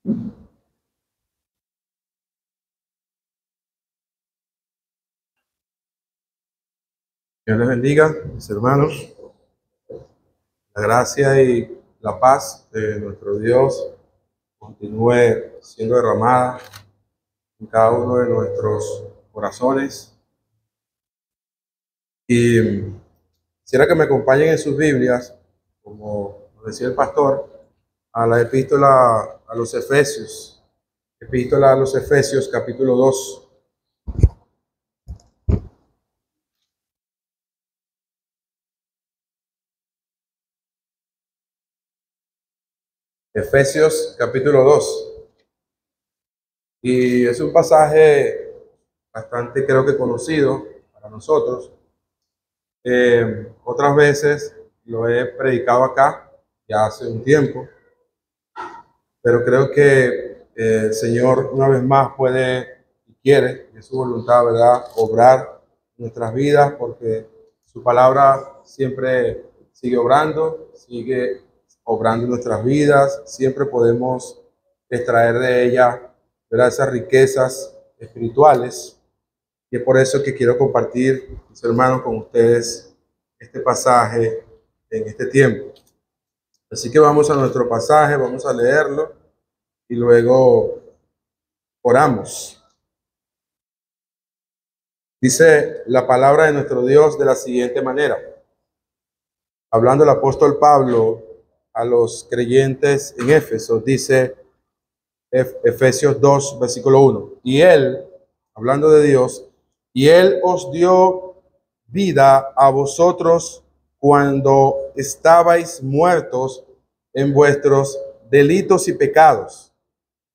Dios les bendiga, mis hermanos. La gracia y la paz de nuestro Dios continúe siendo derramada en cada uno de nuestros corazones. Y quisiera que me acompañen en sus Biblias, como nos decía el pastor, a la epístola a los Efesios, epístola a los Efesios, capítulo 2. Efesios, capítulo 2. Y es un pasaje bastante, creo que conocido para nosotros. Otras veces lo he predicado acá, ya hace un tiempo, pero creo que el Señor una vez más puede y quiere, es su voluntad, ¿verdad?, obrar nuestras vidas, porque su palabra siempre sigue obrando en nuestras vidas, siempre podemos extraer de ella, ¿verdad?, esas riquezas espirituales. Y es por eso que quiero compartir, mis hermanos, con ustedes este pasaje en este tiempo. Así que vamos a nuestro pasaje, vamos a leerlo y luego oramos. Dice la palabra de nuestro Dios de la siguiente manera, hablando el apóstol Pablo a los creyentes en Éfeso, dice Efesios 2, versículo 1. Y Él, hablando de Dios, y Él os dio vida a vosotros cuando estabais muertos en vuestros delitos y pecados,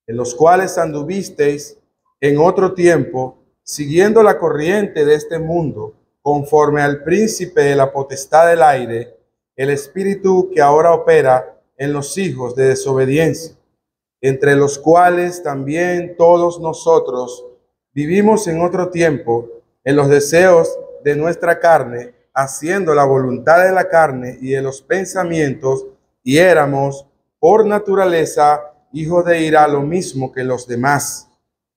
en los cuales anduvisteis en otro tiempo, siguiendo la corriente de este mundo, conforme al príncipe de la potestad del aire, el espíritu que ahora opera en los hijos de desobediencia, entre los cuales también todos nosotros vivimos en otro tiempo en los deseos de nuestra carne, haciendo la voluntad de la carne y de los pensamientos, y éramos por naturaleza hijos de ira, lo mismo que los demás.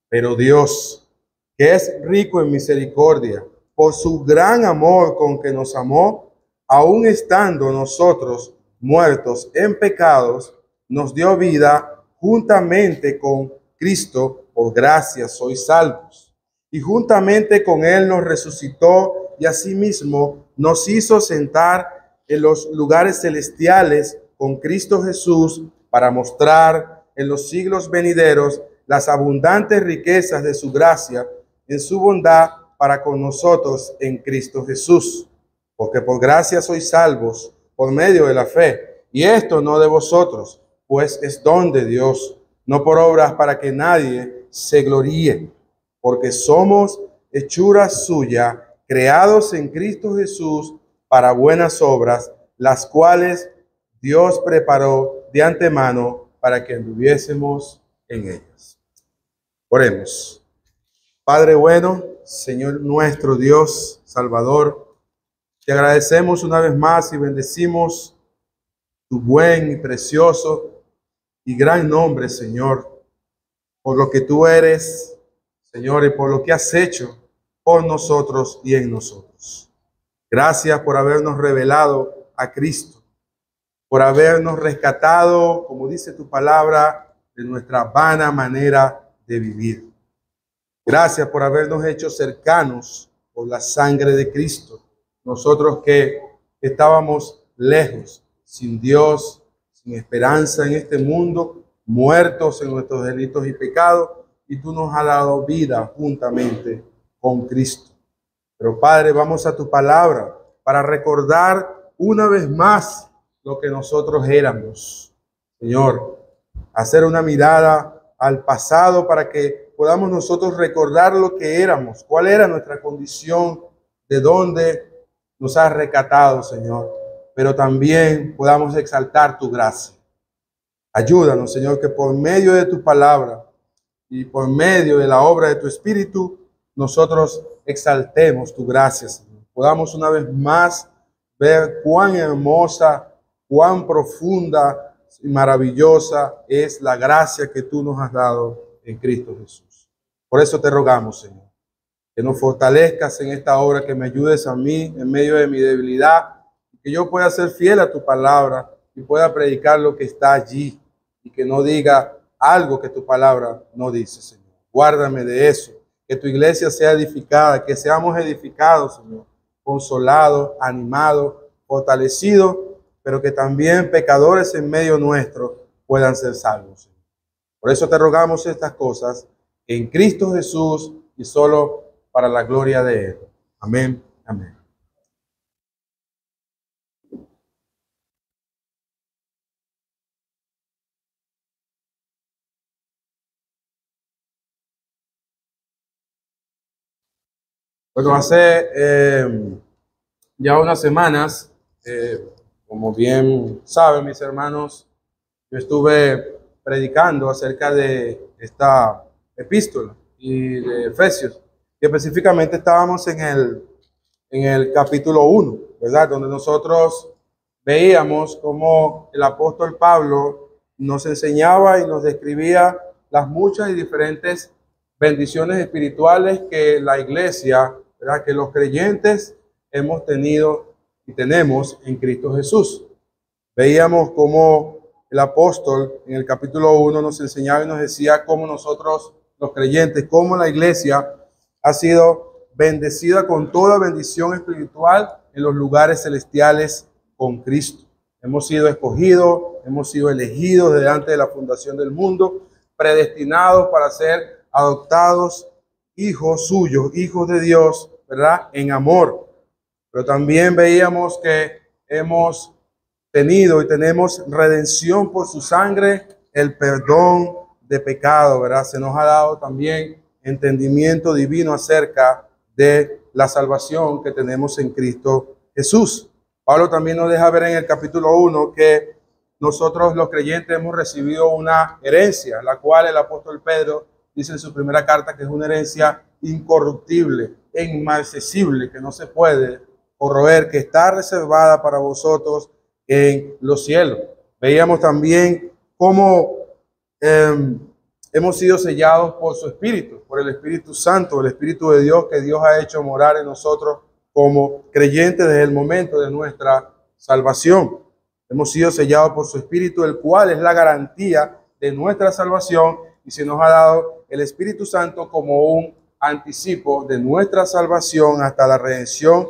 Pero Dios, que es rico en misericordia, por su gran amor con que nos amó, aun estando nosotros muertos en pecados, nos dio vida juntamente con Cristo. Por gracia sois salvos. Y juntamente con Él nos resucitó y asimismo nos hizo sentar en los lugares celestiales con Cristo Jesús, para mostrar en los siglos venideros las abundantes riquezas de su gracia en su bondad para con nosotros en Cristo Jesús. Porque por gracia sois salvos por medio de la fe, y esto no de vosotros, pues es don de Dios, no por obras, para que nadie se gloríe, porque somos hechura suya, creados en Cristo Jesús para buenas obras, las cuales Dios preparó de antemano para que anduviésemos en ellas. Oremos. Padre bueno, Señor nuestro Dios, Salvador, te agradecemos una vez más y bendecimos tu buen y precioso y gran nombre, Señor, por lo que tú eres, Señor, y por lo que has hecho por nosotros y en nosotros. Gracias por habernos revelado a Cristo, por habernos rescatado, como dice tu palabra, de nuestra vana manera de vivir. Gracias por habernos hecho cercanos por la sangre de Cristo. Nosotros que estábamos lejos, sin Dios, sin esperanza en este mundo, muertos en nuestros delitos y pecados, y tú nos has dado vida juntamente con Cristo. Pero Padre, vamos a tu palabra para recordar una vez más lo que nosotros éramos. Señor, hacer una mirada al pasado para que podamos nosotros recordar lo que éramos, cuál era nuestra condición, de dónde nos has rescatado, Señor, pero también podamos exaltar tu gracia. Ayúdanos, Señor, que por medio de tu palabra y por medio de la obra de tu Espíritu, nosotros exaltemos tu gracia, Señor. Podamos una vez más ver cuán hermosa, cuán profunda y maravillosa es la gracia que tú nos has dado en Cristo Jesús. Por eso te rogamos, Señor, que nos fortalezcas en esta obra, que me ayudes a mí en medio de mi debilidad, que yo pueda ser fiel a tu palabra y pueda predicar lo que está allí y que no diga algo que tu palabra no dice, Señor. Guárdame de eso, que tu iglesia sea edificada, que seamos edificados, Señor, consolados, animados, fortalecidos, pero que también pecadores en medio nuestro puedan ser salvos, Señor. Por eso te rogamos estas cosas en Cristo Jesús y solo para la gloria de Él. Amén. Amén. Bueno, hace ya unas semanas, como bien saben mis hermanos, yo estuve predicando acerca de esta epístola y de Efesios, y específicamente estábamos en el capítulo 1, ¿verdad? Donde nosotros veíamos cómo el apóstol Pablo nos enseñaba y nos describía las muchas y diferentes bendiciones espirituales que la iglesia, ¿verdad?, que los creyentes hemos tenido y tenemos en Cristo Jesús. Veíamos cómo el apóstol en el capítulo 1 nos enseñaba y nos decía cómo nosotros, los creyentes, cómo la iglesia ha sido bendecida con toda bendición espiritual en los lugares celestiales con Cristo. Hemos sido escogidos, hemos sido elegidos delante de la fundación del mundo, predestinados para ser adoptados hijos suyos, hijos de Dios, ¿verdad?, en amor. Pero también veíamos que hemos tenido y tenemos redención por su sangre, el perdón de pecado, ¿verdad? Se nos ha dado también entendimiento divino acerca de la salvación que tenemos en Cristo Jesús. Pablo también nos deja ver en el capítulo 1 que nosotros los creyentes hemos recibido una herencia, la cual el apóstol Pedro dice en su primera carta que es una herencia incorruptible e inmarcesible, que no se puede corroer, que está reservada para vosotros en los cielos. Veíamos también cómo hemos sido sellados por su Espíritu, por el Espíritu Santo, el Espíritu de Dios que Dios ha hecho morar en nosotros como creyentes desde el momento de nuestra salvación. Hemos sido sellados por su Espíritu, el cual es la garantía de nuestra salvación, y se nos ha dado el Espíritu Santo como un anticipo de nuestra salvación hasta la redención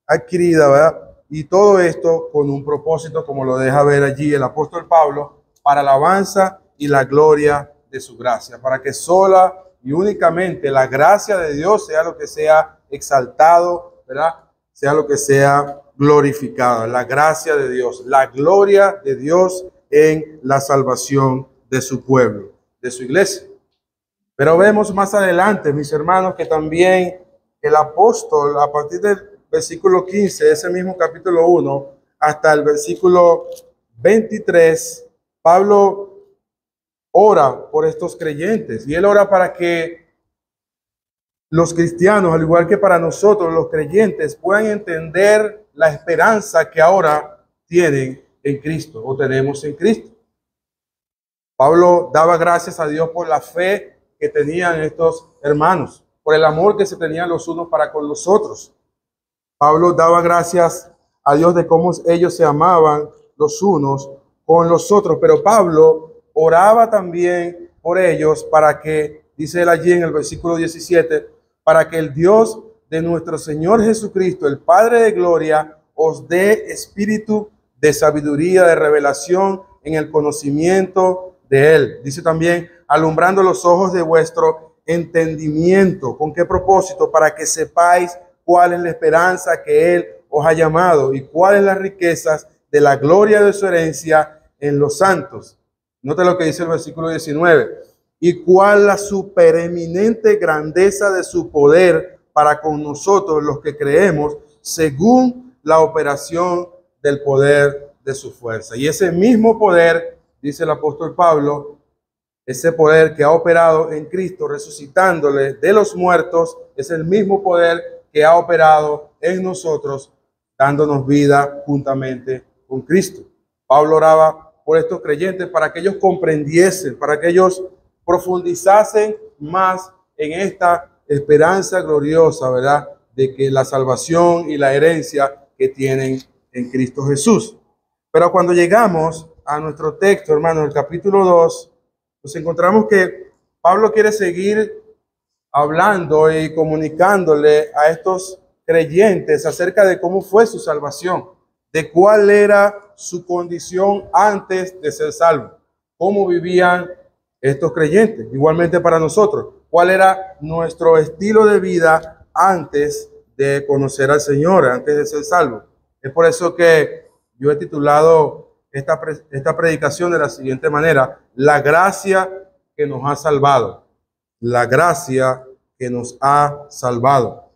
adquirida, ¿verdad? Y todo esto con un propósito, como lo deja ver allí el apóstol Pablo, para la alabanza y la gloria de su gracia, para que sola y únicamente la gracia de Dios sea lo que sea exaltado, ¿verdad?, sea lo que sea glorificado. La gracia de Dios, la gloria de Dios en la salvación de su pueblo, de su iglesia. Pero vemos más adelante, mis hermanos, que también el apóstol, a partir del versículo 15, ese mismo capítulo 1, hasta el versículo 23, Pablo ora por estos creyentes, y él ora para que los cristianos, al igual que para nosotros los creyentes, puedan entender la esperanza que ahora tienen en Cristo, o tenemos en Cristo. Pablo daba gracias a Dios por la fe que tenían estos hermanos, por el amor que se tenían los unos para con los otros. Pablo daba gracias a Dios de cómo ellos se amaban los unos con los otros, pero Pablo oraba también por ellos para que, dice él allí en el versículo 17, para que el Dios de nuestro Señor Jesucristo, el Padre de gloria, os dé espíritu de sabiduría, de revelación en el conocimiento de Él. Dice también, alumbrando los ojos de vuestro entendimiento. ¿Con qué propósito? Para que sepáis cuál es la esperanza que Él os ha llamado y cuáles las riquezas de la gloria de su herencia en los santos. Note lo que dice el versículo 19. Y cuál la supereminente grandeza de su poder para con nosotros los que creemos, según la operación del poder de su fuerza. Y ese mismo poder, dice el apóstol Pablo, ese poder que ha operado en Cristo, resucitándole de los muertos, es el mismo poder que ha operado en nosotros, dándonos vida juntamente con Cristo. Pablo oraba por estos creyentes para que ellos comprendiesen, para que ellos profundizasen más en esta esperanza gloriosa, ¿verdad? De que la salvación y la herencia que tienen en Cristo Jesús. Pero cuando llegamos a nuestro texto, hermanos, el capítulo 2, nos encontramos que Pablo quiere seguir hablando y comunicándole a estos creyentes acerca de cómo fue su salvación, de cuál era su condición antes de ser salvo, cómo vivían estos creyentes, igualmente para nosotros, cuál era nuestro estilo de vida antes de conocer al Señor, antes de ser salvo. Es por eso que yo he titulado esta predicación de la siguiente manera: la gracia que nos ha salvado. La gracia que nos ha salvado.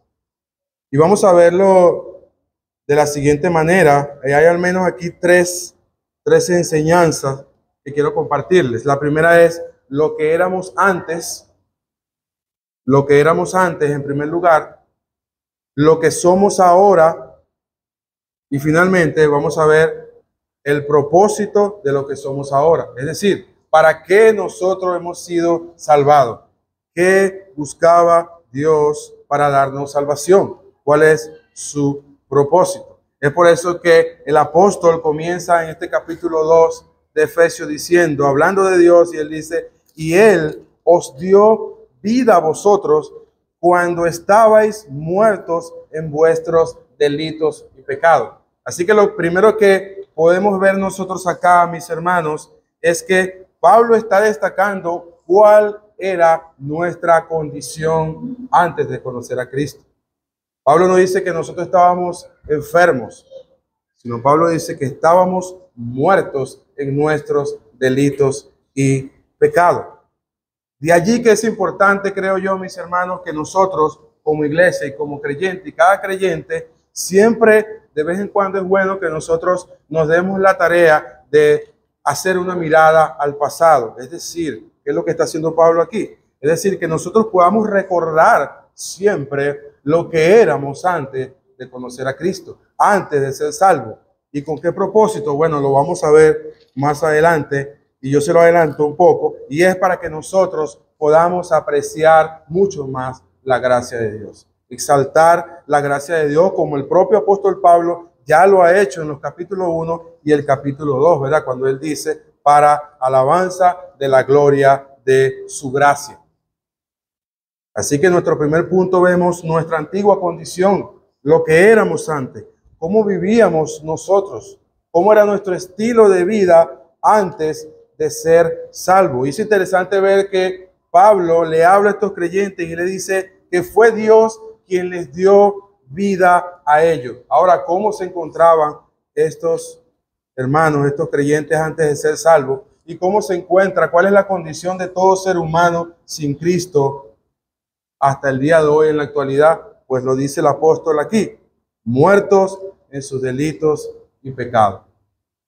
Y vamos a verlo de la siguiente manera. Hay al menos aquí tres enseñanzas que quiero compartirles. La primera es lo que éramos antes. Lo que éramos antes, en primer lugar. Lo que somos ahora. Y finalmente vamos a ver el propósito de lo que somos ahora. Es decir, ¿para qué nosotros hemos sido salvados? ¿Qué buscaba Dios para darnos salvación? ¿Cuál es su propósito? Es por eso que el apóstol comienza en este capítulo 2 de Efesios diciendo, hablando de Dios, y él dice, y él os dio vida a vosotros cuando estabais muertos en vuestros delitos y pecados. Así que lo primero que podemos ver nosotros acá, mis hermanos, es que Pablo está destacando cuál era nuestra condición antes de conocer a Cristo. Pablo no dice que nosotros estábamos enfermos, sino Pablo dice que estábamos muertos en nuestros delitos y pecados. De allí que es importante, creo yo, mis hermanos, que nosotros como iglesia y como creyente, y cada creyente, siempre de vez en cuando es bueno que nosotros nos demos la tarea de hacer una mirada al pasado. Es decir, ¿qué es lo que está haciendo Pablo aquí? Es decir, que nosotros podamos recordar siempre lo que éramos antes de conocer a Cristo, antes de ser salvos. ¿Y con qué propósito? Bueno, lo vamos a ver más adelante y yo se lo adelanto un poco, y es para que nosotros podamos apreciar mucho más la gracia de Dios, exaltar la gracia de Dios como el propio apóstol Pablo ya lo ha hecho en los capítulos 1 y el capítulo 2, ¿verdad? Cuando él dice, para alabanza de la gloria de su gracia. Así que en nuestro primer punto vemos nuestra antigua condición, lo que éramos antes, cómo vivíamos nosotros, cómo era nuestro estilo de vida antes de ser salvo. Y es interesante ver que Pablo le habla a estos creyentes y le dice que fue Dios quien les dio vida a ellos. Ahora, ¿cómo se encontraban estos hermanos, estos creyentes antes de ser salvos? ¿Y cómo se encuentra? ¿Cuál es la condición de todo ser humano sin Cristo hasta el día de hoy en la actualidad? Pues lo dice el apóstol aquí: muertos en sus delitos y pecados.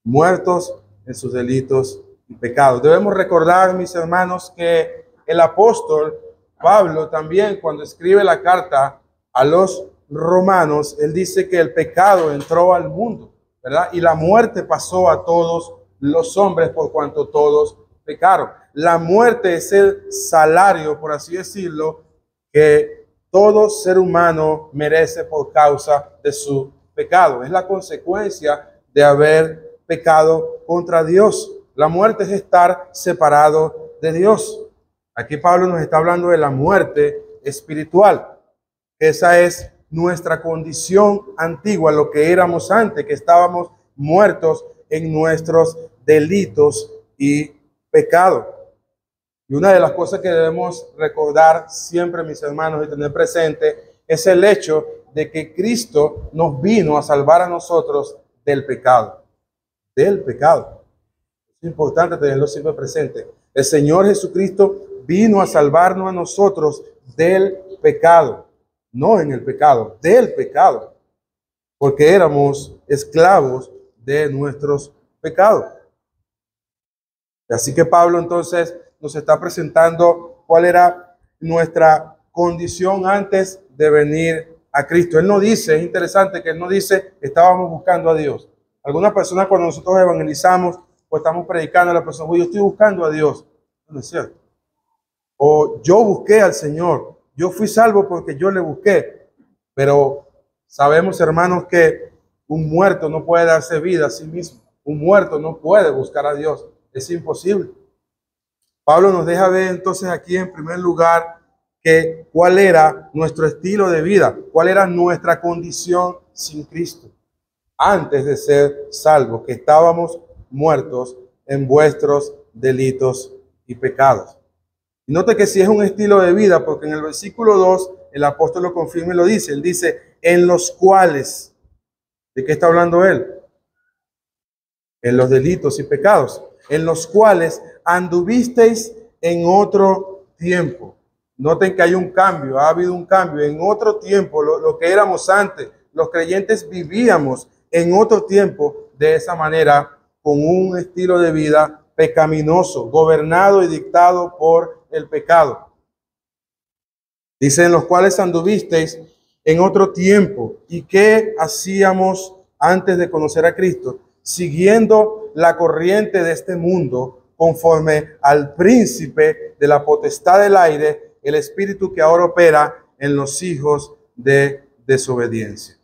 Muertos en sus delitos y pecados. Debemos recordar, mis hermanos, que el apóstol Pablo también, cuando escribe la carta a los romanos, él dice que el pecado entró al mundo, ¿verdad? Y la muerte pasó a todos los hombres por cuanto todos pecaron. La muerte es el salario, por así decirlo, que todo ser humano merece por causa de su pecado. Es la consecuencia de haber pecado contra Dios. La muerte es estar separado de Dios. Aquí Pablo nos está hablando de la muerte espiritual. Esa es nuestra condición antigua, lo que éramos antes, que estábamos muertos en nuestros delitos y pecados. Y una de las cosas que debemos recordar siempre, mis hermanos, y tener presente, es el hecho de que Cristo nos vino a salvar a nosotros del pecado. Del pecado. Es importante tenerlo siempre presente. El Señor Jesucristo vino a salvarnos a nosotros del pecado. No en el pecado, del pecado. Porque éramos esclavos de nuestros pecados. Así que Pablo entonces nos está presentando cuál era nuestra condición antes de venir a Cristo. Él no dice, es interesante que él no dice estábamos buscando a Dios. Algunas personas cuando nosotros evangelizamos o estamos predicando a la persona, yo estoy buscando a Dios. No es cierto. O yo busqué al Señor, yo fui salvo porque yo le busqué. Pero sabemos, hermanos, que un muerto no puede darse vida a sí mismo. Un muerto no puede buscar a Dios. Es imposible. Pablo nos deja ver entonces aquí en primer lugar que cuál era nuestro estilo de vida, cuál era nuestra condición sin Cristo, antes de ser salvos, que estábamos muertos en vuestros delitos y pecados. Y note que si es un estilo de vida, porque en el versículo 2 el apóstol lo confirma y lo dice. Él dice, en los cuales, ¿de qué está hablando él? En los delitos y pecados, en los cuales anduvisteis en otro tiempo. Noten que hay un cambio, ha habido un cambio. En otro tiempo, lo que éramos antes, los creyentes vivíamos en otro tiempo de esa manera, con un estilo de vida pecaminoso, gobernado y dictado por el pecado. Dice, en los cuales anduvisteis en otro tiempo. ¿Y qué hacíamos antes de conocer a Cristo? Siguiendo la corriente de este mundo, conforme al príncipe de la potestad del aire, el espíritu que ahora opera en los hijos de desobediencia.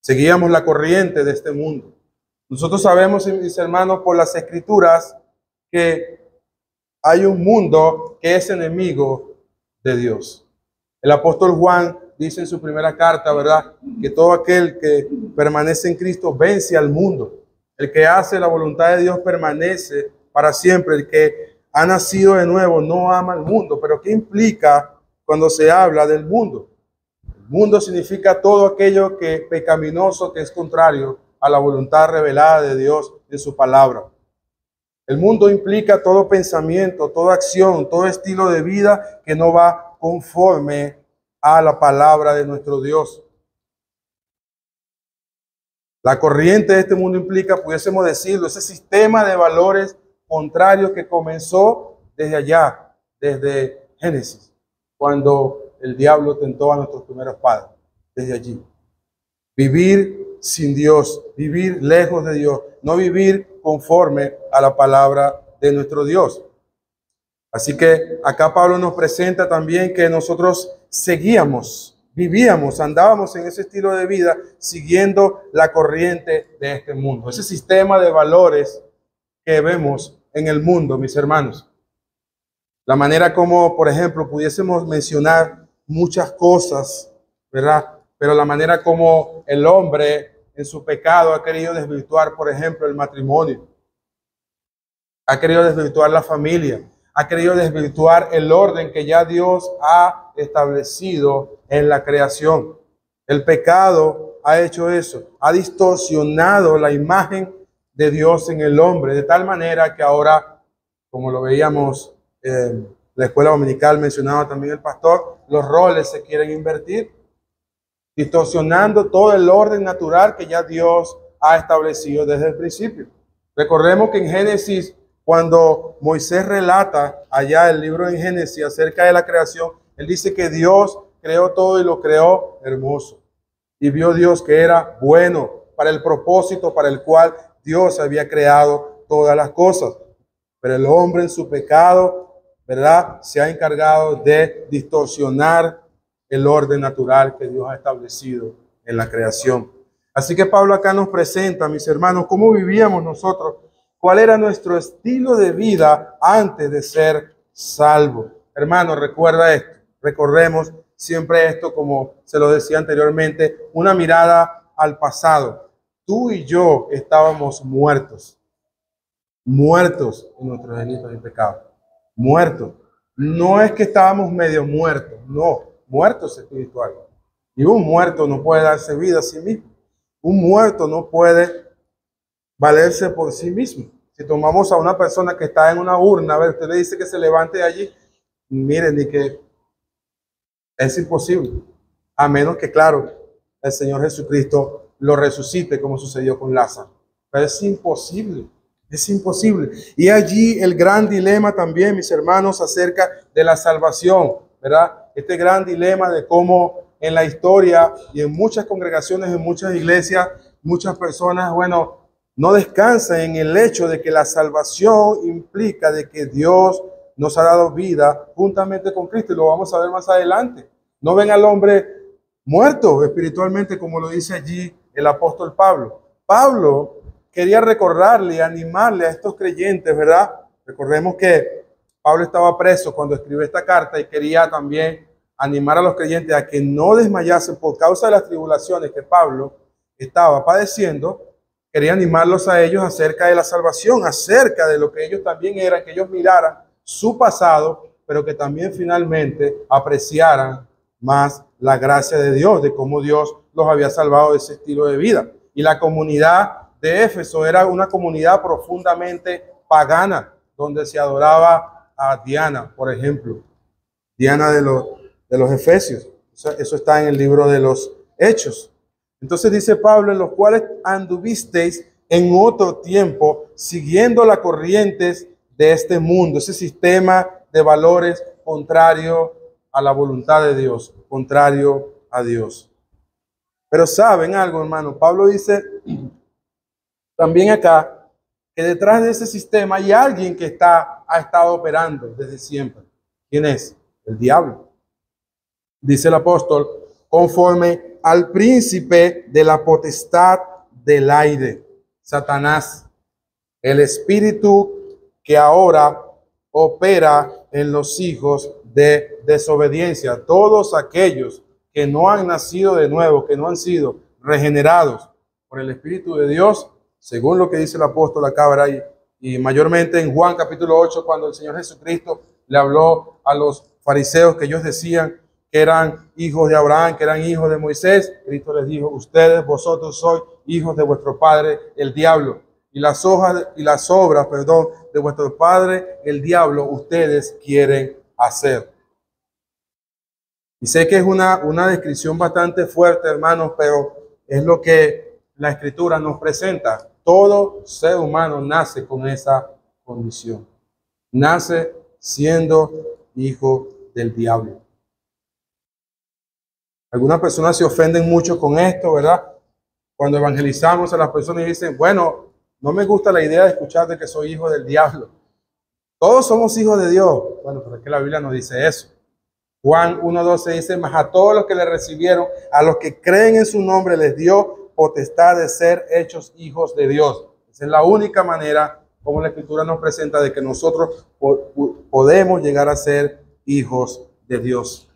Seguíamos la corriente de este mundo. Nosotros sabemos, mis hermanos, por las escrituras, que hay un mundo que es enemigo de Dios. El apóstol Juan dice en su primera carta, ¿verdad?, que todo aquel que permanece en Cristo vence al mundo. El que hace la voluntad de Dios permanece para siempre. El que ha nacido de nuevo no ama al mundo. Pero ¿qué implica cuando se habla del mundo? El mundo significa todo aquello que es pecaminoso, que es contrario a la voluntad revelada de Dios en su palabra. El mundo implica todo pensamiento, toda acción, todo estilo de vida que no va conforme a la palabra de nuestro Dios. La corriente de este mundo implica, pudiésemos decirlo, ese sistema de valores contrarios que comenzó desde allá, desde Génesis, cuando el diablo tentó a nuestros primeros padres, desde allí. Vivir sin Dios, vivir lejos de Dios, no vivir conforme a la palabra de nuestro Dios. Así que acá Pablo nos presenta también que nosotros seguíamos, vivíamos, andábamos en ese estilo de vida siguiendo la corriente de este mundo, ese sistema de valores que vemos en el mundo, mis hermanos. La manera como, por ejemplo, pudiésemos mencionar muchas cosas, ¿verdad? Pero la manera como el hombre en su pecado ha querido desvirtuar, por ejemplo, el matrimonio, ha querido desvirtuar la familia, ha querido desvirtuar el orden que ya Dios ha establecido en la creación. El pecado ha hecho eso, ha distorsionado la imagen de Dios en el hombre, de tal manera que ahora, como lo veíamos en la escuela dominical, mencionaba también el pastor, los roles se quieren invertir, distorsionando todo el orden natural que ya Dios ha establecido desde el principio. Recordemos que en Génesis, cuando Moisés relata allá el libro de Génesis acerca de la creación, él dice que Dios creó todo y lo creó hermoso. Y vio Dios que era bueno para el propósito para el cual Dios había creado todas las cosas. Pero el hombre en su pecado, ¿verdad?, se ha encargado de distorsionar el orden natural que Dios ha establecido en la creación. Así que Pablo acá nos presenta, mis hermanos, cómo vivíamos nosotros, cuál era nuestro estilo de vida antes de ser salvos. Hermanos, recuerda esto, recordemos siempre esto, como se lo decía anteriormente, una mirada al pasado. Tú y yo estábamos muertos en nuestros delitos y pecados, muertos. No es que estábamos medio muertos, no, muertos espirituales. Y un muerto no puede darse vida a sí mismo. Un muerto no puede valerse por sí mismo. Si tomamos a una persona que está en una urna, a ver, usted le dice que se levante de allí, miren, ni que es imposible. A menos que, claro, el Señor Jesucristo lo resucite, como sucedió con Lázaro. Pero es imposible. Es imposible. Y allí el gran dilema también, mis hermanos, acerca de la salvación, ¿verdad? Este gran dilema de cómo en la historia y en muchas congregaciones, en muchas iglesias, muchas personas, bueno, no descansan en el hecho de que la salvación implica de que Dios nos ha dado vida juntamente con Cristo, y lo vamos a ver más adelante. No ven al hombre muerto espiritualmente, como lo dice allí el apóstol Pablo. Pablo quería recordarle y animarle a estos creyentes, ¿verdad? Recordemos que Pablo estaba preso cuando escribió esta carta y quería también animar a los creyentes a que no desmayasen por causa de las tribulaciones que Pablo estaba padeciendo. Quería animarlos a ellos acerca de la salvación, acerca de lo que ellos también eran, que ellos miraran su pasado, pero que también finalmente apreciaran más la gracia de Dios, de cómo Dios los había salvado de ese estilo de vida. Y la comunidad de Éfeso era una comunidad profundamente pagana, donde se adoraba a Diana, por ejemplo, Diana de los Efesios. Eso está en el libro de los Hechos. Entonces dice Pablo, en los cuales anduvisteis en otro tiempo, siguiendo las corrientes de este mundo, ese sistema de valores contrario a la voluntad de Dios, contrario a Dios. Pero saben algo, hermano, Pablo dice también acá que detrás de ese sistema hay alguien que ha estado operando desde siempre. ¿Quién es? El diablo. Dice el apóstol, conforme al príncipe de la potestad del aire, Satanás, el espíritu que ahora opera en los hijos de desobediencia, todos aquellos que no han nacido de nuevo, que no han sido regenerados por el Espíritu de Dios, según lo que dice el apóstol acá, ¿verdad? Y mayormente en Juan capítulo 8, cuando el Señor Jesucristo le habló a los fariseos que ellos decían que eran hijos de Abraham, que eran hijos de Moisés, Cristo les dijo, ustedes, vosotros sois hijos de vuestro padre, el diablo, y las obras, de vuestro padre, el diablo, ustedes quieren hacer. Y sé que es una descripción bastante fuerte, hermanos, pero es lo que la Escritura nos presenta. Todo ser humano nace con esa condición. Nace siendo hijo del diablo. Algunas personas se ofenden mucho con esto, ¿verdad? Cuando evangelizamos a las personas y dicen, bueno, no me gusta la idea de escuchar de que soy hijo del diablo. Todos somos hijos de Dios. Bueno, pero es que la Biblia no dice eso. Juan 1:12 dice, mas a todos los que le recibieron, a los que creen en su nombre, les dio potestad de ser hechos hijos de Dios. Esa es la única manera como la Escritura nos presenta de que nosotros podemos llegar a ser hijos de Dios.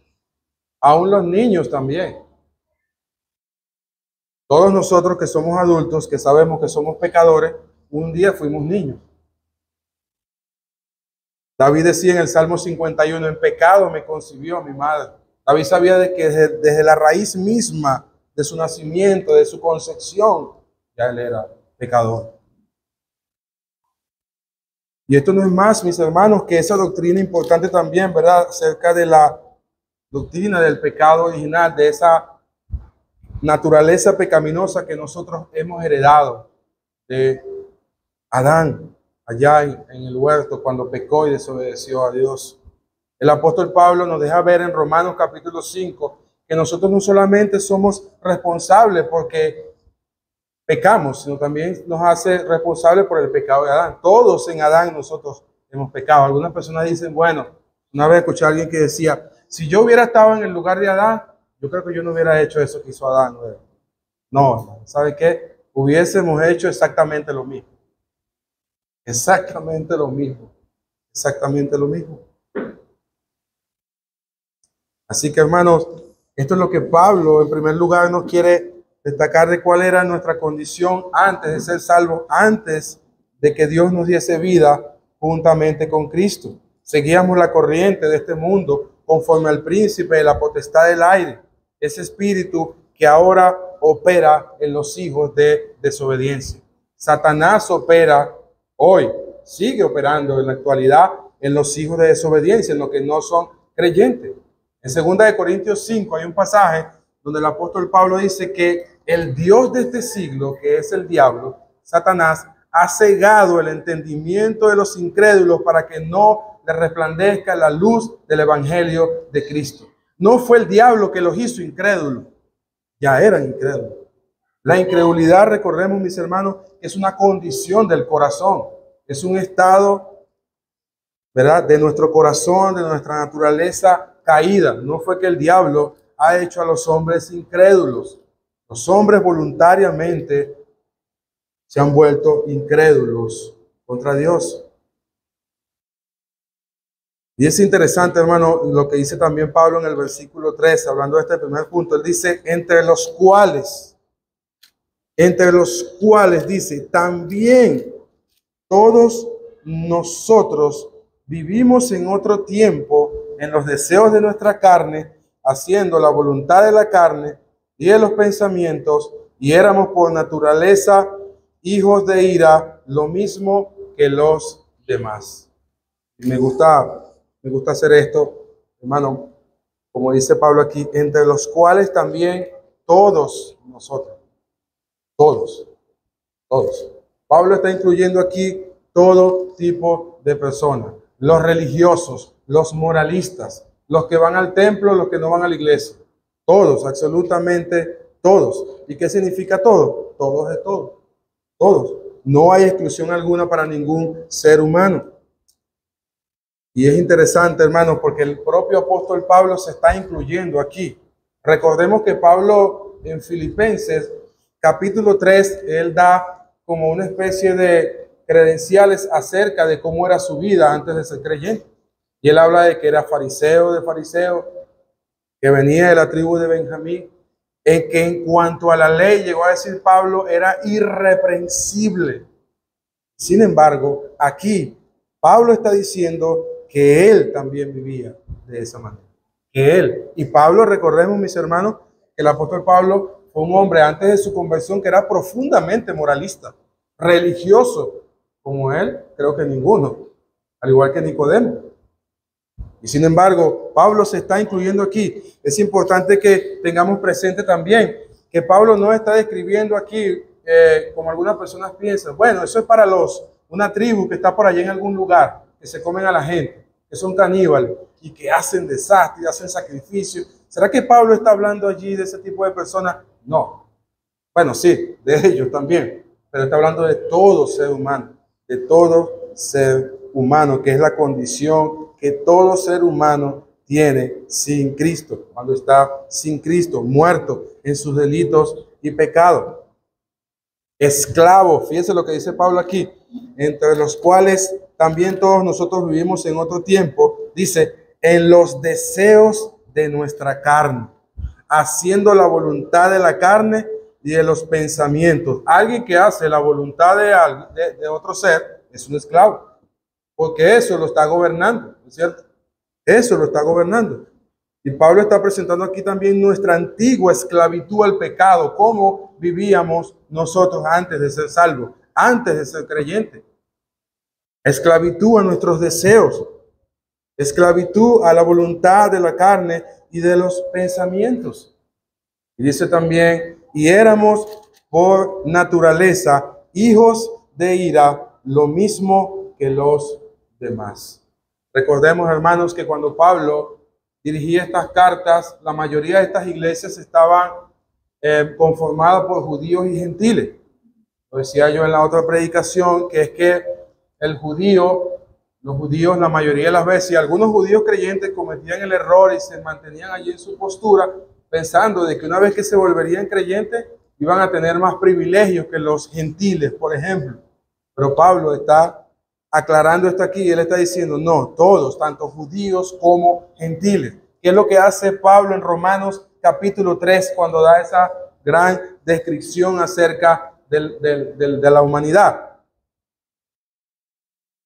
Aún los niños también. Todos nosotros que somos adultos, que sabemos que somos pecadores, un día fuimos niños. David decía en el Salmo 51, en pecado me concibió mi madre. David sabía de que desde la raíz misma de su nacimiento, de su concepción, ya él era pecador. Y esto no es más, mis hermanos, que esa doctrina importante también, ¿verdad? Acerca de la doctrina del pecado original, de esa naturaleza pecaminosa que nosotros hemos heredado de Adán allá en el huerto cuando pecó y desobedeció a Dios. El apóstol Pablo nos deja ver en Romanos capítulo 5 que nosotros no solamente somos responsables porque pecamos, sino también nos hace responsables por el pecado de Adán. Todos en Adán nosotros hemos pecado. Algunas personas dicen, bueno, una vez escuché a alguien que decía, si yo hubiera estado en el lugar de Adán, yo creo que yo no hubiera hecho eso que hizo Adán. No, ¿sabe qué? Hubiésemos hecho exactamente lo mismo. Exactamente lo mismo. Exactamente lo mismo. Así que, hermanos, esto es lo que Pablo, en primer lugar, nos quiere destacar de cuál era nuestra condición antes de ser salvos, antes de que Dios nos diese vida juntamente con Cristo. Seguíamos la corriente de este mundo conforme al príncipe de la potestad del aire, ese espíritu que ahora opera en los hijos de desobediencia. Satanás opera hoy, sigue operando en la actualidad en los hijos de desobediencia, en los que no son creyentes. En 2 Corintios 5 hay un pasaje donde el apóstol Pablo dice que el Dios de este siglo, que es el diablo, Satanás, ha cegado el entendimiento de los incrédulos para que no le resplandezca la luz del evangelio de Cristo. No fue el diablo que los hizo incrédulos, ya eran incrédulos. La incredulidad, recordemos, mis hermanos, que es una condición del corazón, es un estado, ¿verdad?, de nuestro corazón, de nuestra naturaleza caída. No fue que el diablo ha hecho a los hombres incrédulos. Los hombres voluntariamente se han vuelto incrédulos contra Dios. Y es interesante, hermano, lo que dice también Pablo en el versículo 3, hablando de este primer punto. Él dice, entre los cuales dice, también todos nosotros vivimos en otro tiempo en los deseos de nuestra carne, haciendo la voluntad de la carne y de los pensamientos, y éramos por naturaleza hijos de ira, lo mismo que los demás. Y me gusta hacer esto, hermano, como dice Pablo aquí, entre los cuales también todos nosotros. Todos. Pablo está incluyendo aquí todo tipo de personas. Los religiosos, los moralistas, los que van al templo, los que no van a la iglesia. Todos, absolutamente todos. ¿Y qué significa todo? Todos es todo. Todos. No hay exclusión alguna para ningún ser humano. Y es interesante, hermanos, porque el propio apóstol Pablo se está incluyendo aquí. Recordemos que Pablo en Filipenses capítulo 3, él da como una especie de credenciales acerca de cómo era su vida antes de ser creyente. Y él habla de que era fariseo de fariseos, que venía de la tribu de Benjamín, en que en cuanto a la ley, llegó a decir Pablo, era irreprensible. Sin embargo, aquí Pablo está diciendo que él también vivía de esa manera. Que él. Y Pablo, recordemos, mis hermanos, que el apóstol Pablo fue un hombre antes de su conversión que era profundamente moralista, religioso, como él, creo que ninguno, al igual que Nicodemo. Y sin embargo, Pablo se está incluyendo aquí. Es importante que tengamos presente también que Pablo no está describiendo aquí, como algunas personas piensan, bueno, eso es para una tribu que está por allá en algún lugar, que se comen a la gente, que son caníbales y que hacen desastres, hacen sacrificios. ¿Será que Pablo está hablando allí de ese tipo de personas? No. Bueno, sí, de ellos también, pero está hablando de todo ser humano, de todo ser humano, que es la condición que todo ser humano tiene sin Cristo, cuando está sin Cristo, muerto en sus delitos y pecados. Esclavo, fíjense lo que dice Pablo aquí, entre los cuales también todos nosotros vivimos en otro tiempo, dice, en los deseos de nuestra carne, haciendo la voluntad de la carne y de los pensamientos. Alguien que hace la voluntad de otro ser es un esclavo, porque eso lo está gobernando, ¿no es cierto? Eso lo está gobernando. Y Pablo está presentando aquí también nuestra antigua esclavitud al pecado, cómo vivíamos nosotros antes de ser salvos, antes de ser creyentes. Esclavitud a nuestros deseos, esclavitud a la voluntad de la carne y de los pensamientos. Y dice también, y éramos por naturaleza hijos de ira, lo mismo que los demás. Recordemos, hermanos, que cuando Pablo dirigía estas cartas, la mayoría de estas iglesias estaban conformadas por judíos y gentiles. Lo decía yo en la otra predicación, que es que los judíos la mayoría de las veces, y algunos judíos creyentes cometían el error y se mantenían allí en su postura, pensando de que una vez que se volverían creyentes, iban a tener más privilegios que los gentiles, por ejemplo. Pero Pablo está aclarando esto aquí, él está diciendo, no, todos, tanto judíos como gentiles. ¿Qué es lo que hace Pablo en Romanos capítulo 3 cuando da esa gran descripción acerca de la humanidad?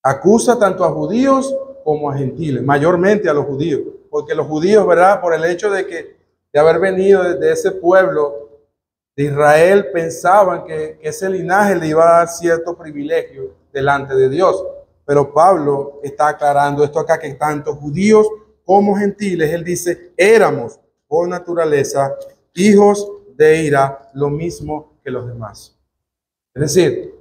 Acusa tanto a judíos como a gentiles, mayormente a los judíos, porque los judíos, ¿verdad?, por el hecho de haber venido de ese pueblo de Israel, pensaban que ese linaje le iba a dar cierto privilegio delante de Dios. Pero Pablo está aclarando esto acá, que tanto judíos como gentiles, él dice, éramos por naturaleza hijos de ira, lo mismo que los demás. Es decir,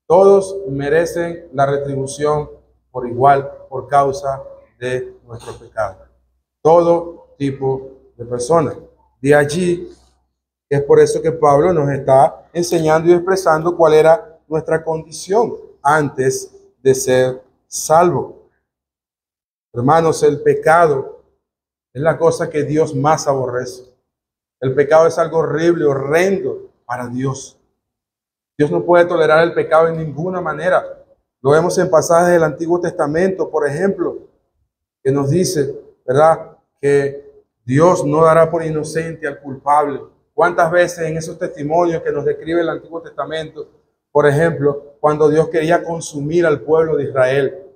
todos merecen la retribución por igual, por causa de nuestro pecado. Todo tipo de personas. De allí Es por eso que Pablo nos está enseñando y expresando cuál era nuestra condición antes de ser salvo. Hermanos, el pecado es la cosa que Dios más aborrece. El pecado es algo horrible, horrendo para Dios. Dios no puede tolerar el pecado en ninguna manera. Lo vemos en pasajes del Antiguo Testamento, por ejemplo, que nos dice, ¿verdad?, que Dios no dará por inocente al culpable. ¿Cuántas veces en esos testimonios que nos describe el Antiguo Testamento, por ejemplo, cuando Dios quería consumir al pueblo de Israel,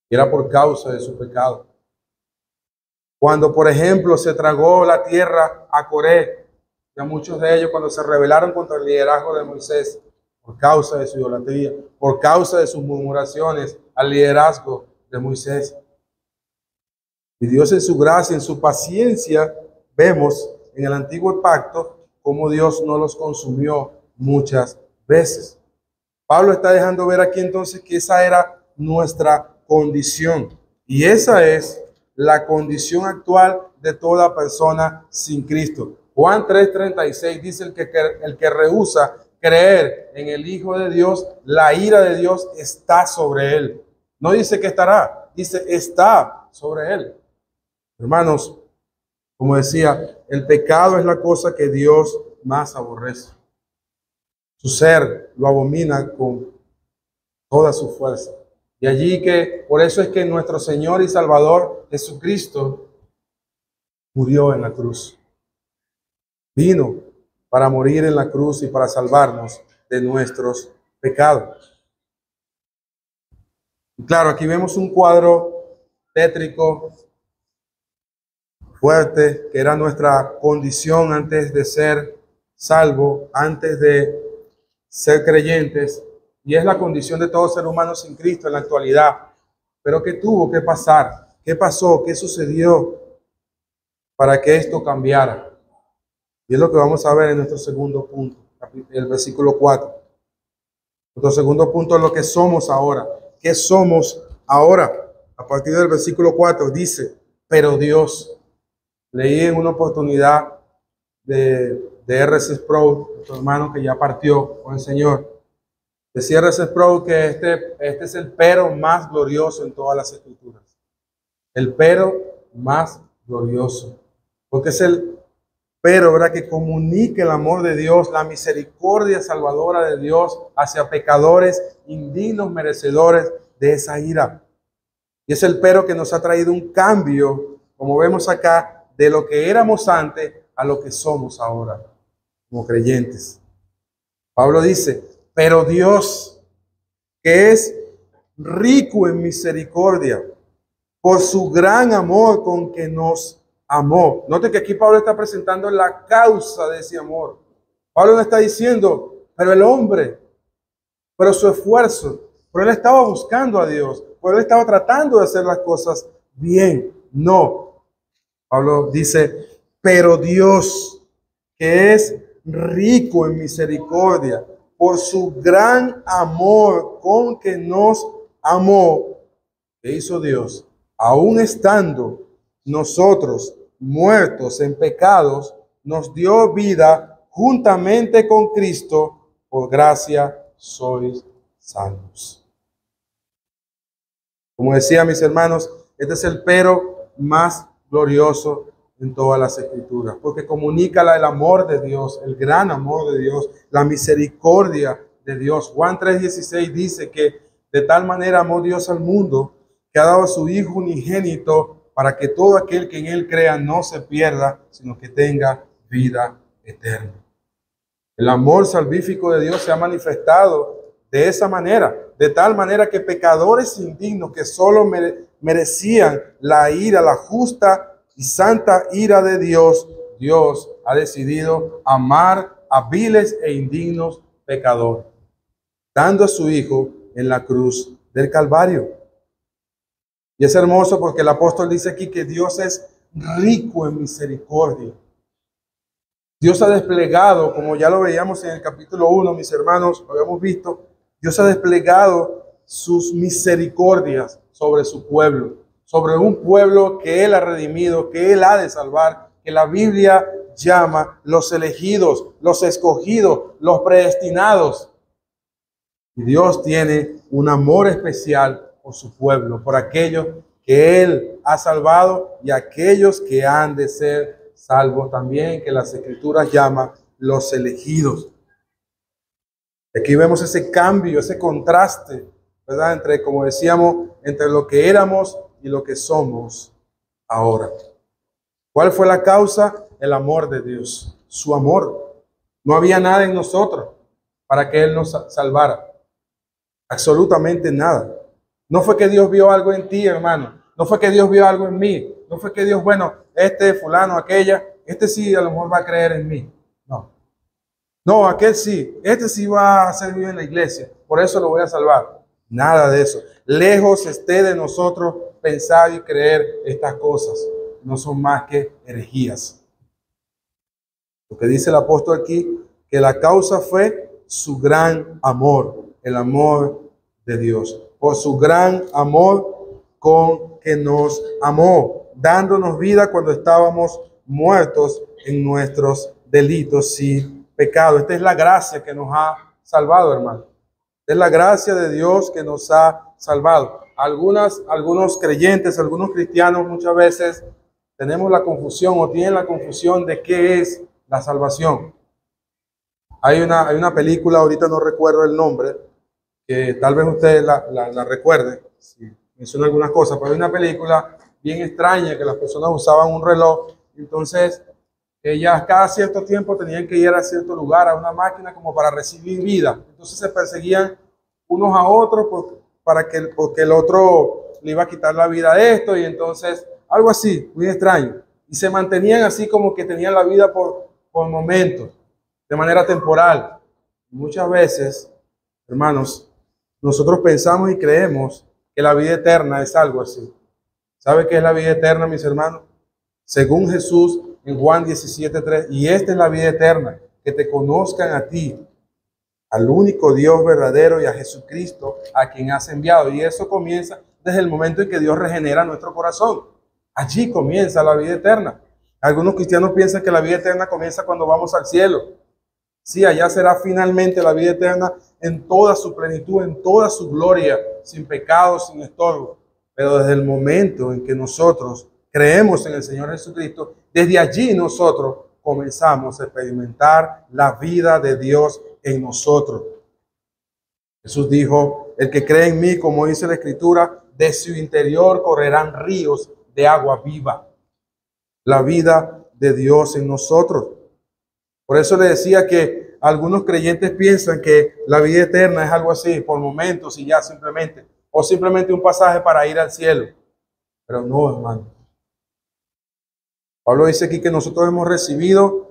era por causa de su pecado? Cuando, por ejemplo, se tragó la tierra a Coré, y a muchos de ellos cuando se rebelaron contra el liderazgo de Moisés, por causa de su idolatría, por causa de sus murmuraciones al liderazgo de Moisés. Y Dios en su gracia, en su paciencia, vemos en el antiguo pacto cómo Dios no los consumió muchas veces. Pablo está dejando ver aquí entonces que esa era nuestra condición. Y esa es la condición actual de toda persona sin Cristo. Juan 3:36 dice el que rehúsa creer en el Hijo de Dios, la ira de Dios está sobre él. No dice que estará, dice está sobre él. Hermanos, como decía, el pecado es la cosa que Dios más aborrece. Su ser lo abomina con toda su fuerza. Y allí que, por eso es que nuestro Señor y Salvador Jesucristo murió en la cruz. Vino para morir en la cruz y para salvarnos de nuestros pecados. Y claro, aquí vemos un cuadro tétrico, fuerte, que era nuestra condición antes de ser salvo, antes de ser creyentes, y es la condición de todo ser humano sin Cristo en la actualidad. Pero ¿qué tuvo que pasar? ¿Qué pasó? ¿Qué sucedió para que esto cambiara? Y es lo que vamos a ver en nuestro segundo punto, el versículo 4. Nuestro segundo punto es lo que somos ahora. ¿Qué somos ahora? A partir del versículo 4 dice, pero Dios. Leí en una oportunidad de R.C. Sproul, nuestro hermano que ya partió con el Señor. Decía R.C. Sproul que este es el pero más glorioso en todas las Escrituras. El pero más glorioso. Porque es el pero, ¿verdad?, que comunica el amor de Dios, la misericordia salvadora de Dios hacia pecadores indignos, merecedores de esa ira. Y es el pero que nos ha traído un cambio, como vemos acá, de lo que éramos antes a lo que somos ahora, como creyentes. Pablo dice, pero Dios, que es rico en misericordia, por su gran amor con que nos amó. Note que aquí Pablo está presentando la causa de ese amor. Pablo no está diciendo, pero el hombre, pero su esfuerzo, pero él estaba buscando a Dios, pero él estaba tratando de hacer las cosas bien. No. Pablo dice, pero Dios, que es rico en misericordia, por su gran amor con que nos amó, ¿qué hizo Dios? Aún estando nosotros muertos en pecados, nos dio vida juntamente con Cristo, por gracia sois salvos. Como decía, mis hermanos, este es el pero más glorioso en todas las Escrituras, porque comunica el amor de Dios, el gran amor de Dios, la misericordia de Dios. Juan 3:16 dice que de tal manera amó Dios al mundo que ha dado a su Hijo unigénito para que todo aquel que en él crea no se pierda, sino que tenga vida eterna. El amor salvífico de Dios se ha manifestado de esa manera, de tal manera que pecadores indignos que solo merecían la ira, la justa y santa ira de Dios, Dios ha decidido amar a viles e indignos pecadores, dando a su Hijo en la cruz del Calvario. Y es hermoso porque el apóstol dice aquí que Dios es rico en misericordia. Dios ha desplegado, como ya lo veíamos en el capítulo 1, mis hermanos, lo habíamos visto, Dios ha desplegado sus misericordias sobre su pueblo, sobre un pueblo que Él ha redimido, que Él ha de salvar, que la Biblia llama los elegidos, los escogidos, los predestinados. Y Dios tiene un amor especial por su pueblo, por aquellos que Él ha salvado y aquellos que han de ser salvos también, que las Escrituras llaman los elegidos. Aquí vemos ese cambio, ese contraste, ¿verdad? Entre, como decíamos, entre lo que éramos y lo que somos ahora. ¿Cuál fue la causa? El amor de Dios, su amor. No había nada en nosotros para que Él nos salvara. Absolutamente nada. No fue que Dios vio algo en ti, hermano. No fue que Dios vio algo en mí. No fue que Dios, bueno, este fulano, aquella, este sí a lo mejor va a creer en mí. No. No, aquel sí. Este sí va a servir en la iglesia. Por eso lo voy a salvar. Nada de eso. Lejos esté de nosotros pensar y creer estas cosas. No son más que herejías. Lo que dice el apóstol aquí, que la causa fue su gran amor. El amor de Dios, por su gran amor con que nos amó, dándonos vida cuando estábamos muertos en nuestros delitos y pecados. Esta es la gracia que nos ha salvado, hermano. Es la gracia de Dios que nos ha salvado. Algunos creyentes, algunos cristianos muchas veces tenemos la confusión o tienen la confusión de qué es la salvación. Hay una película, ahorita no recuerdo el nombre, que tal vez ustedes la recuerden, si menciona algunas cosas, pero hay una película bien extraña que las personas usaban un reloj, entonces ellas cada cierto tiempo tenían que ir a cierto lugar, a una máquina como para recibir vida, entonces se perseguían unos a otros porque el otro le iba a quitar la vida a esto, y entonces algo así, muy extraño, y se mantenían así como que tenían la vida por momentos, de manera temporal. Muchas veces, hermanos, nosotros pensamos y creemos que la vida eterna es algo así. ¿Sabe qué es la vida eterna, mis hermanos? Según Jesús en Juan 17:3, y esta es la vida eterna, que te conozcan a ti, al único Dios verdadero, y a Jesucristo, a quien has enviado. Y eso comienza desde el momento en que Dios regenera nuestro corazón. Allí comienza la vida eterna. Algunos cristianos piensan que la vida eterna comienza cuando vamos al cielo. Sí, allá será finalmente la vida eterna en toda su plenitud, en toda su gloria, sin pecado, sin estorbo. Pero desde el momento en que nosotros creemos en el Señor Jesucristo, desde allí nosotros comenzamos a experimentar la vida de Dios en nosotros. Jesús dijo, el que cree en mí, como dice la Escritura, de su interior correrán ríos de agua viva. La vida de Dios en nosotros. Por eso le decía que algunos creyentes piensan que la vida eterna es algo así, por momentos y ya simplemente, o simplemente un pasaje para ir al cielo. Pero no, hermano. Pablo dice aquí que nosotros hemos recibido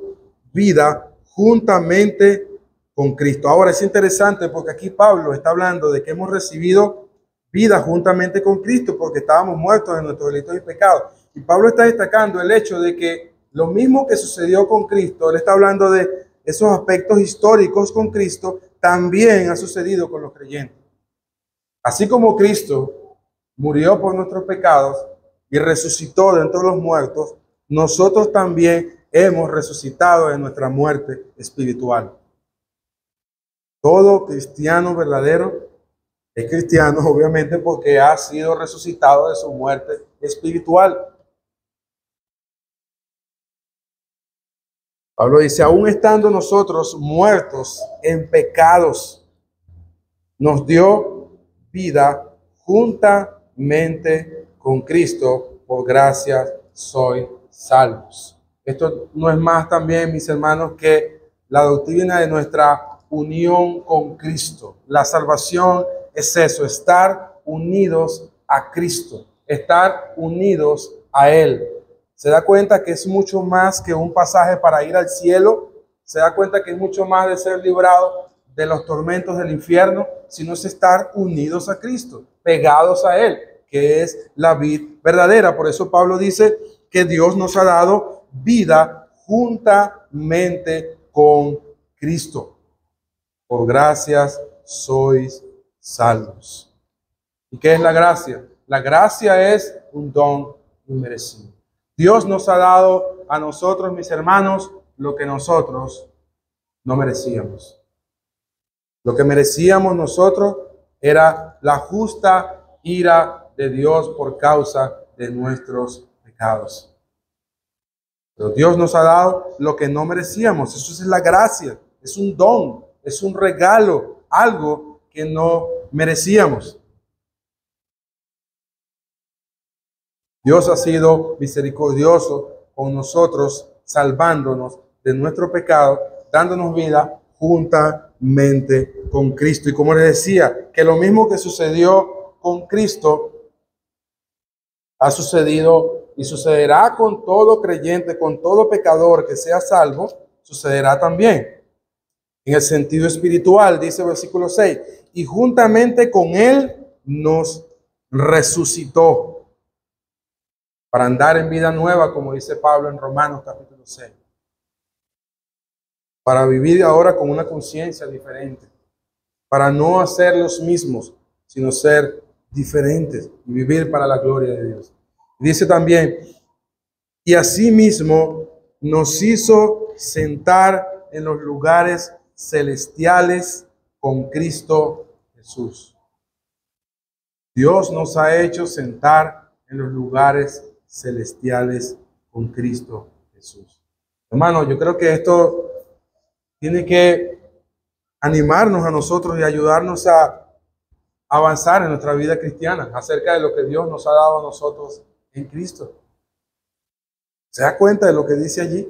vida juntamente con Cristo. Ahora es interesante porque aquí Pablo está hablando de que hemos recibido vida juntamente con Cristo porque estábamos muertos en nuestros delitos y pecados. Y Pablo está destacando el hecho de que lo mismo que sucedió con Cristo, él está hablando de esos aspectos históricos con Cristo, también ha sucedido con los creyentes. Así como Cristo murió por nuestros pecados y resucitó de entre los muertos, nosotros también hemos resucitado de nuestra muerte espiritual. Todo cristiano verdadero es cristiano, obviamente, porque ha sido resucitado de su muerte espiritual. Pablo dice, aún estando nosotros muertos en pecados, nos dio vida juntamente con Cristo, por gracia sois salvos. Esto no es más también, mis hermanos, que la doctrina de nuestra unión con Cristo. La salvación es eso, estar unidos a Cristo, estar unidos a Él. Se da cuenta que es mucho más que un pasaje para ir al cielo. Se da cuenta que es mucho más de ser librado de los tormentos del infierno, sino es estar unidos a Cristo, pegados a Él, que es la vid verdadera. Por eso Pablo dice que Dios nos ha dado vida juntamente con Cristo. Por gracias sois salvos. ¿Y qué es la gracia? La gracia es un don inmerecido. Dios nos ha dado a nosotros, mis hermanos, lo que nosotros no merecíamos. Lo que merecíamos nosotros era la justa ira de Dios por causa de nuestros pecados. Pero Dios nos ha dado lo que no merecíamos. Eso es la gracia, es un don, es un regalo, algo que no merecíamos. Dios ha sido misericordioso con nosotros, salvándonos de nuestro pecado, dándonos vida juntamente con Cristo. Y como les decía, que lo mismo que sucedió con Cristo, ha sucedido y sucederá con todo creyente, con todo pecador que sea salvo, sucederá también. En el sentido espiritual, dice el versículo 6, y juntamente con Él nos resucitó para andar en vida nueva, como dice Pablo en Romanos capítulo 6. Para vivir ahora con una conciencia diferente, para no hacer los mismos, sino ser diferentes y vivir para la gloria de Dios. Dice también, y asimismo nos hizo sentar en los lugares celestiales con Cristo Jesús. Dios nos ha hecho sentar en los lugares celestiales con Cristo Jesús. Hermano, yo creo que esto tiene que animarnos a nosotros y ayudarnos a avanzar en nuestra vida cristiana acerca de lo que Dios nos ha dado a nosotros en Cristo. ¿Se da cuenta de lo que dice allí?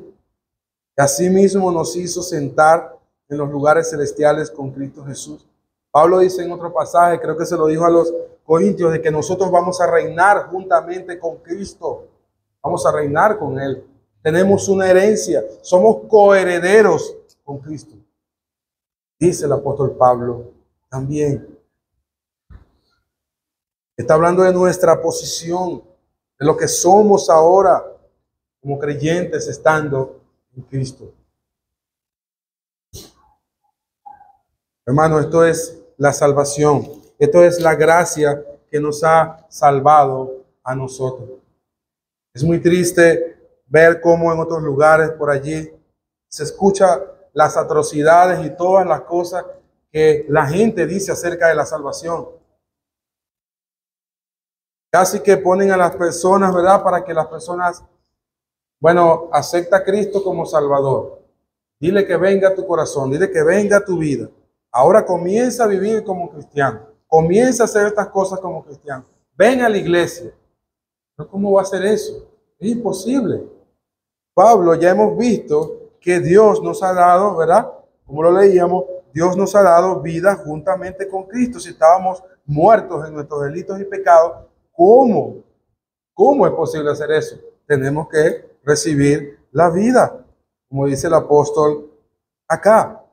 Que asimismo nos hizo sentar en los lugares celestiales con Cristo Jesús. Pablo dice en otro pasaje, creo que se lo dijo a los Corintios, de que nosotros vamos a reinar juntamente con Cristo. Vamos a reinar con Él. Tenemos una herencia. Somos coherederos con Cristo. Dice el apóstol Pablo también. Está hablando de nuestra posición, de lo que somos ahora como creyentes estando en Cristo. Hermano, esto es la salvación. Esto es la gracia que nos ha salvado a nosotros. Es muy triste ver cómo en otros lugares por allí se escucha las atrocidades y todas las cosas que la gente dice acerca de la salvación. Casi que ponen a las personas, ¿verdad? Para que las personas, bueno, acepta a Cristo como Salvador. Dile que venga a tu corazón, dile que venga a tu vida. Ahora comienza a vivir como cristiano. Comienza a hacer estas cosas como cristiano. Ven a la iglesia. ¿Pero cómo va a hacer eso? Es imposible. Pablo, ya hemos visto que Dios nos ha dado, ¿verdad? Como lo leíamos, Dios nos ha dado vida juntamente con Cristo. Si estábamos muertos en nuestros delitos y pecados, ¿cómo? ¿Cómo es posible hacer eso? Tenemos que recibir la vida, como dice el apóstol acá.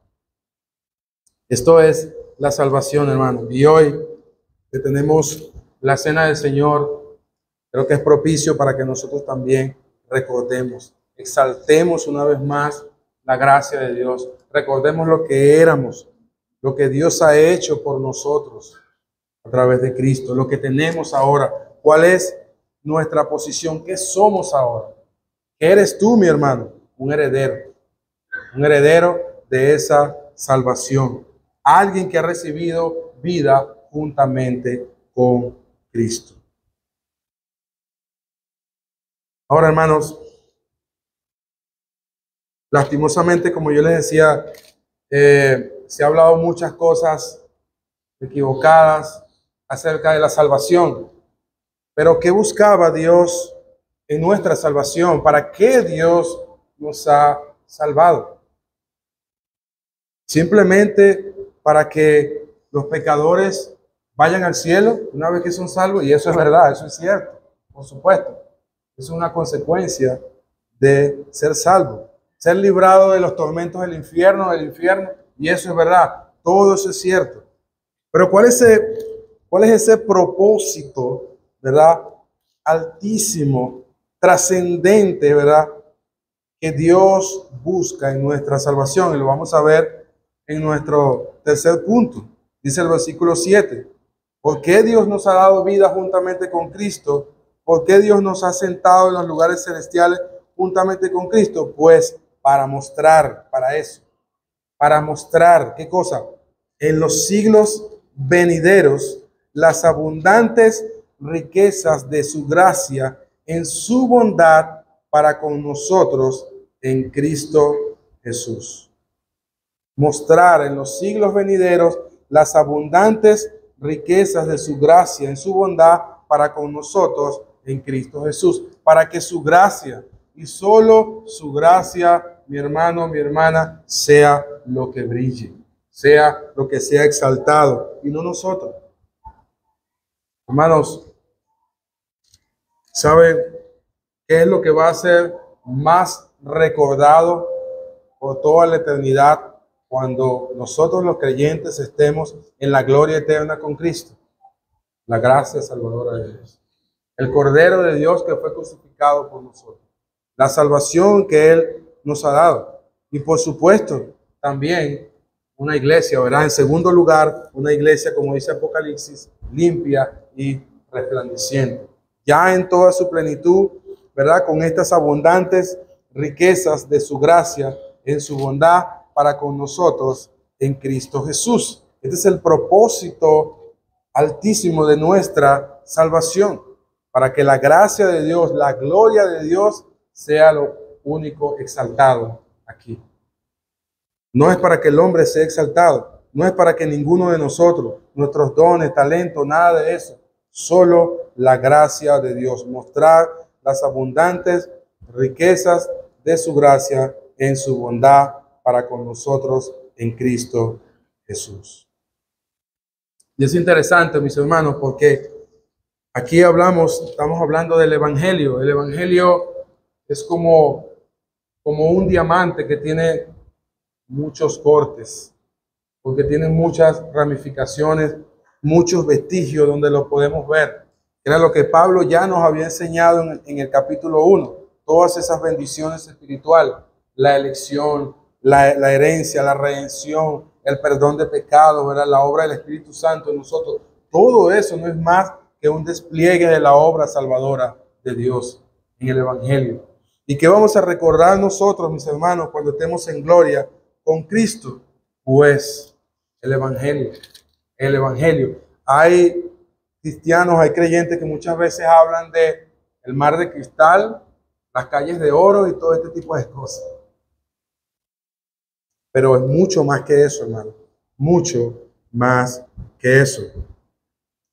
Esto es la salvación, hermano. Y hoy que tenemos la cena del Señor, creo que es propicio para que nosotros también recordemos, exaltemos una vez más la gracia de Dios. Recordemos lo que éramos, lo que Dios ha hecho por nosotros a través de Cristo, lo que tenemos ahora. ¿Cuál es nuestra posición? ¿Qué somos ahora? ¿Qué eres tú, mi hermano? Un heredero de esa salvación. Alguien que ha recibido vida juntamente con Cristo. Ahora, hermanos, lastimosamente, como yo les decía, se ha hablado muchas cosas equivocadas acerca de la salvación. Pero ¿qué buscaba Dios en nuestra salvación? ¿Para qué Dios nos ha salvado? Simplemente para que los pecadores vayan al cielo una vez que son salvos, y eso es verdad, eso es cierto, por supuesto. Es una consecuencia de ser salvo, ser librado de los tormentos del infierno, y eso es verdad, todo eso es cierto. Pero ¿cuál es ese propósito, verdad, altísimo, trascendente, verdad, que Dios busca en nuestra salvación? Y lo vamos a ver en nuestro tercer punto. Dice el versículo 7. ¿Por qué Dios nos ha dado vida juntamente con Cristo? ¿Por qué Dios nos ha sentado en los lugares celestiales juntamente con Cristo? Pues para mostrar, para eso, para mostrar, ¿qué cosa? En los siglos venideros, las abundantes riquezas de su gracia en su bondad para con nosotros en Cristo Jesús. Mostrar en los siglos venideros las abundantes riquezas de su gracia en su bondad para con nosotros en Cristo Jesús, para que su gracia y solo su gracia, mi hermano, mi hermana, sea lo que brille, sea lo que sea exaltado y no nosotros. Hermanos, ¿saben qué es lo que va a ser más recordado por toda la eternidad cuando nosotros los creyentes estemos en la gloria eterna con Cristo? La gracia salvadora de Dios. El Cordero de Dios que fue crucificado por nosotros. La salvación que Él nos ha dado. Y por supuesto, también una iglesia, ¿verdad? En segundo lugar, una iglesia, como dice Apocalipsis, limpia y resplandeciente. Ya en toda su plenitud, ¿verdad? Con estas abundantes riquezas de su gracia, en su bondad para con nosotros en Cristo Jesús. Este es el propósito altísimo de nuestra salvación, para que la gracia de Dios, la gloria de Dios sea lo único exaltado aquí. No es para que el hombre sea exaltado, no es para que ninguno de nosotros, nuestros dones, talentos, nada de eso, solo la gracia de Dios, mostrar las abundantes riquezas de su gracia en su bondad para con nosotros en Cristo Jesús. Y es interesante, mis hermanos, porque aquí estamos hablando del Evangelio. El Evangelio es como un diamante que tiene muchos cortes, porque tiene muchas ramificaciones, muchos vestigios donde lo podemos ver. Era lo que Pablo ya nos había enseñado en el capítulo 1. Todas esas bendiciones espirituales, la elección, la herencia, la redención, el perdón de pecados, ¿verdad? La obra del Espíritu Santo en nosotros. Todo eso no es más que un despliegue de la obra salvadora de Dios en el Evangelio. ¿Y qué vamos a recordar nosotros, mis hermanos, cuando estemos en gloria con Cristo? Pues el Evangelio. El Evangelio. Hay cristianos, hay creyentes que muchas veces hablan de el mar de cristal, las calles de oro y todo este tipo de cosas. Pero es mucho más que eso, hermano. Mucho más que eso.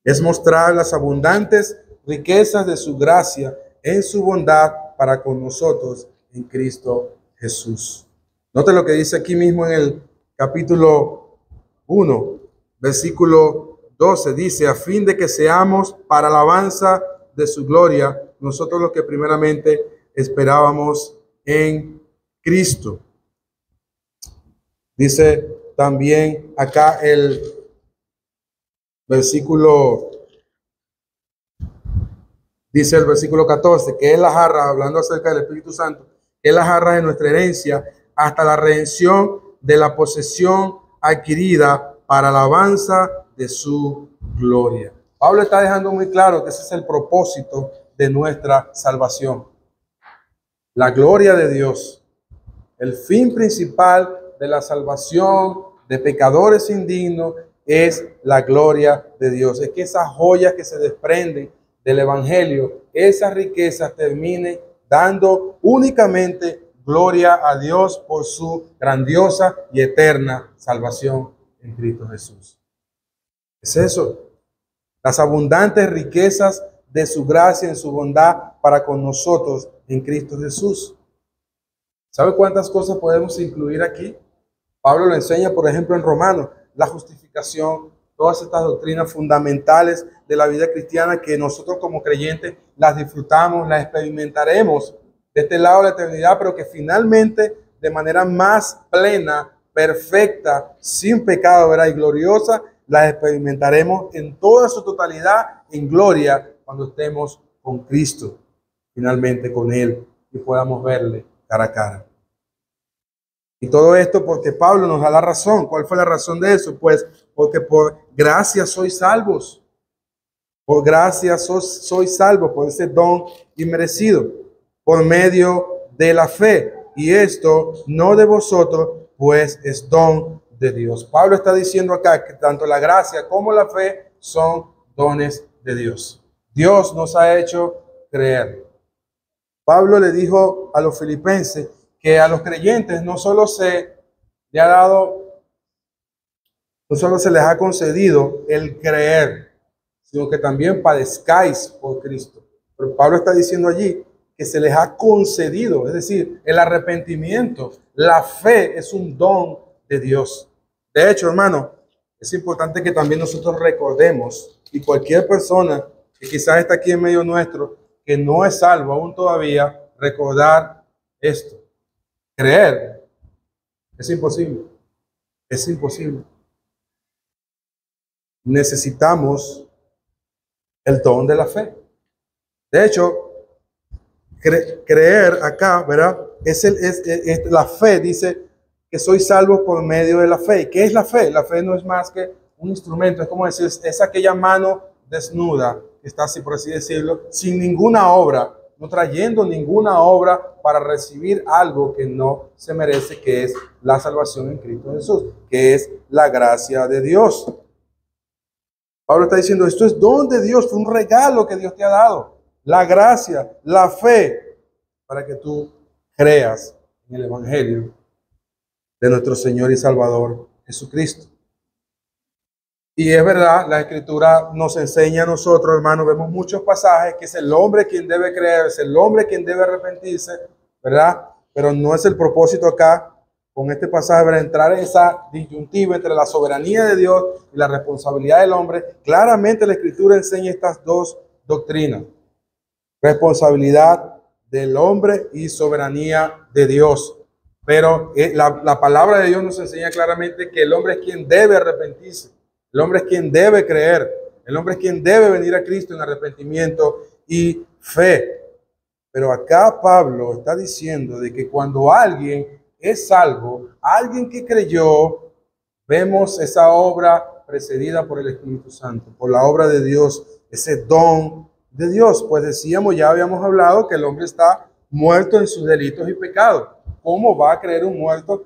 Es mostrar las abundantes riquezas de su gracia en su bondad para con nosotros en Cristo Jesús. Note lo que dice aquí mismo en el capítulo 1, versículo 12. Dice, a fin de que seamos para alabanza de su gloria, nosotros los que primeramente esperábamos en Cristo. Dice también acá el versículo 14, que es la jarra, hablando acerca del Espíritu Santo, que es la jarra de nuestra herencia, hasta la redención de la posesión adquirida para alabanza de su gloria. Pablo está dejando muy claro que ese es el propósito de nuestra salvación. La gloria de Dios, el fin principal de la salvación de pecadores indignos es la gloria de Dios. Es que esas joyas que se desprenden del Evangelio, esas riquezas terminen dando únicamente gloria a Dios por su grandiosa y eterna salvación en Cristo Jesús. Es eso. Las abundantes riquezas de su gracia en su bondad para con nosotros en Cristo Jesús. ¿Sabe cuántas cosas podemos incluir aquí? Pablo lo enseña, por ejemplo, en Romanos, la justificación, todas estas doctrinas fundamentales de la vida cristiana que nosotros como creyentes las disfrutamos, las experimentaremos de este lado de la eternidad, pero que finalmente de manera más plena, perfecta, sin pecado, ¿verdad? Y gloriosa, las experimentaremos en toda su totalidad en gloria cuando estemos con Cristo, finalmente con Él y podamos verle cara a cara. Y todo esto porque Pablo nos da la razón. ¿Cuál fue la razón de eso? Pues porque por gracia sois salvos. Por gracia sois salvos, por ese don inmerecido, por medio de la fe, y esto no de vosotros, pues es don de Dios. Pablo está diciendo acá que tanto la gracia como la fe son dones de Dios. Dios nos ha hecho creer. Pablo le dijo a los filipenses que a los creyentes no solo se les ha concedido el creer, sino que también padezcáis por Cristo. Pero Pablo está diciendo allí que se les ha concedido, es decir, el arrepentimiento, la fe es un don de Dios. De hecho, hermano, es importante que también nosotros recordemos, y cualquier persona que quizás está aquí en medio nuestro, que no es salvo aún todavía, recordar esto. Creer es imposible. Es imposible. Necesitamos el don de la fe. De hecho, creer acá, ¿verdad? Es la fe, dice que soy salvo por medio de la fe. ¿Qué es la fe? La fe no es más que un instrumento, es como decir, es aquella mano desnuda, que está así, por así decirlo, sin ninguna obra, no trayendo ninguna obra para recibir algo que no se merece, que es la salvación en Cristo Jesús, que es la gracia de Dios. Pablo está diciendo, esto es don de Dios, fue un regalo que Dios te ha dado. La gracia, la fe, para que tú creas en el Evangelio de nuestro Señor y Salvador Jesucristo. Y es verdad, la Escritura nos enseña a nosotros, hermanos, vemos muchos pasajes que es el hombre quien debe creer, es el hombre quien debe arrepentirse, ¿verdad? Pero no es el propósito acá, con este pasaje, para entrar en esa disyuntiva entre la soberanía de Dios y la responsabilidad del hombre. Claramente la Escritura enseña estas dos doctrinas: responsabilidad del hombre y soberanía de Dios. Pero la palabra de Dios nos enseña claramente que el hombre es quien debe arrepentirse, el hombre es quien debe creer, el hombre es quien debe venir a Cristo en arrepentimiento y fe. Pero acá Pablo está diciendo de que cuando alguien es salvo, alguien que creyó, vemos esa obra precedida por el Espíritu Santo, por la obra de Dios, ese don de Dios. Pues decíamos, ya habíamos hablado que el hombre está muerto en sus delitos y pecados. ¿Cómo va a creer un muerto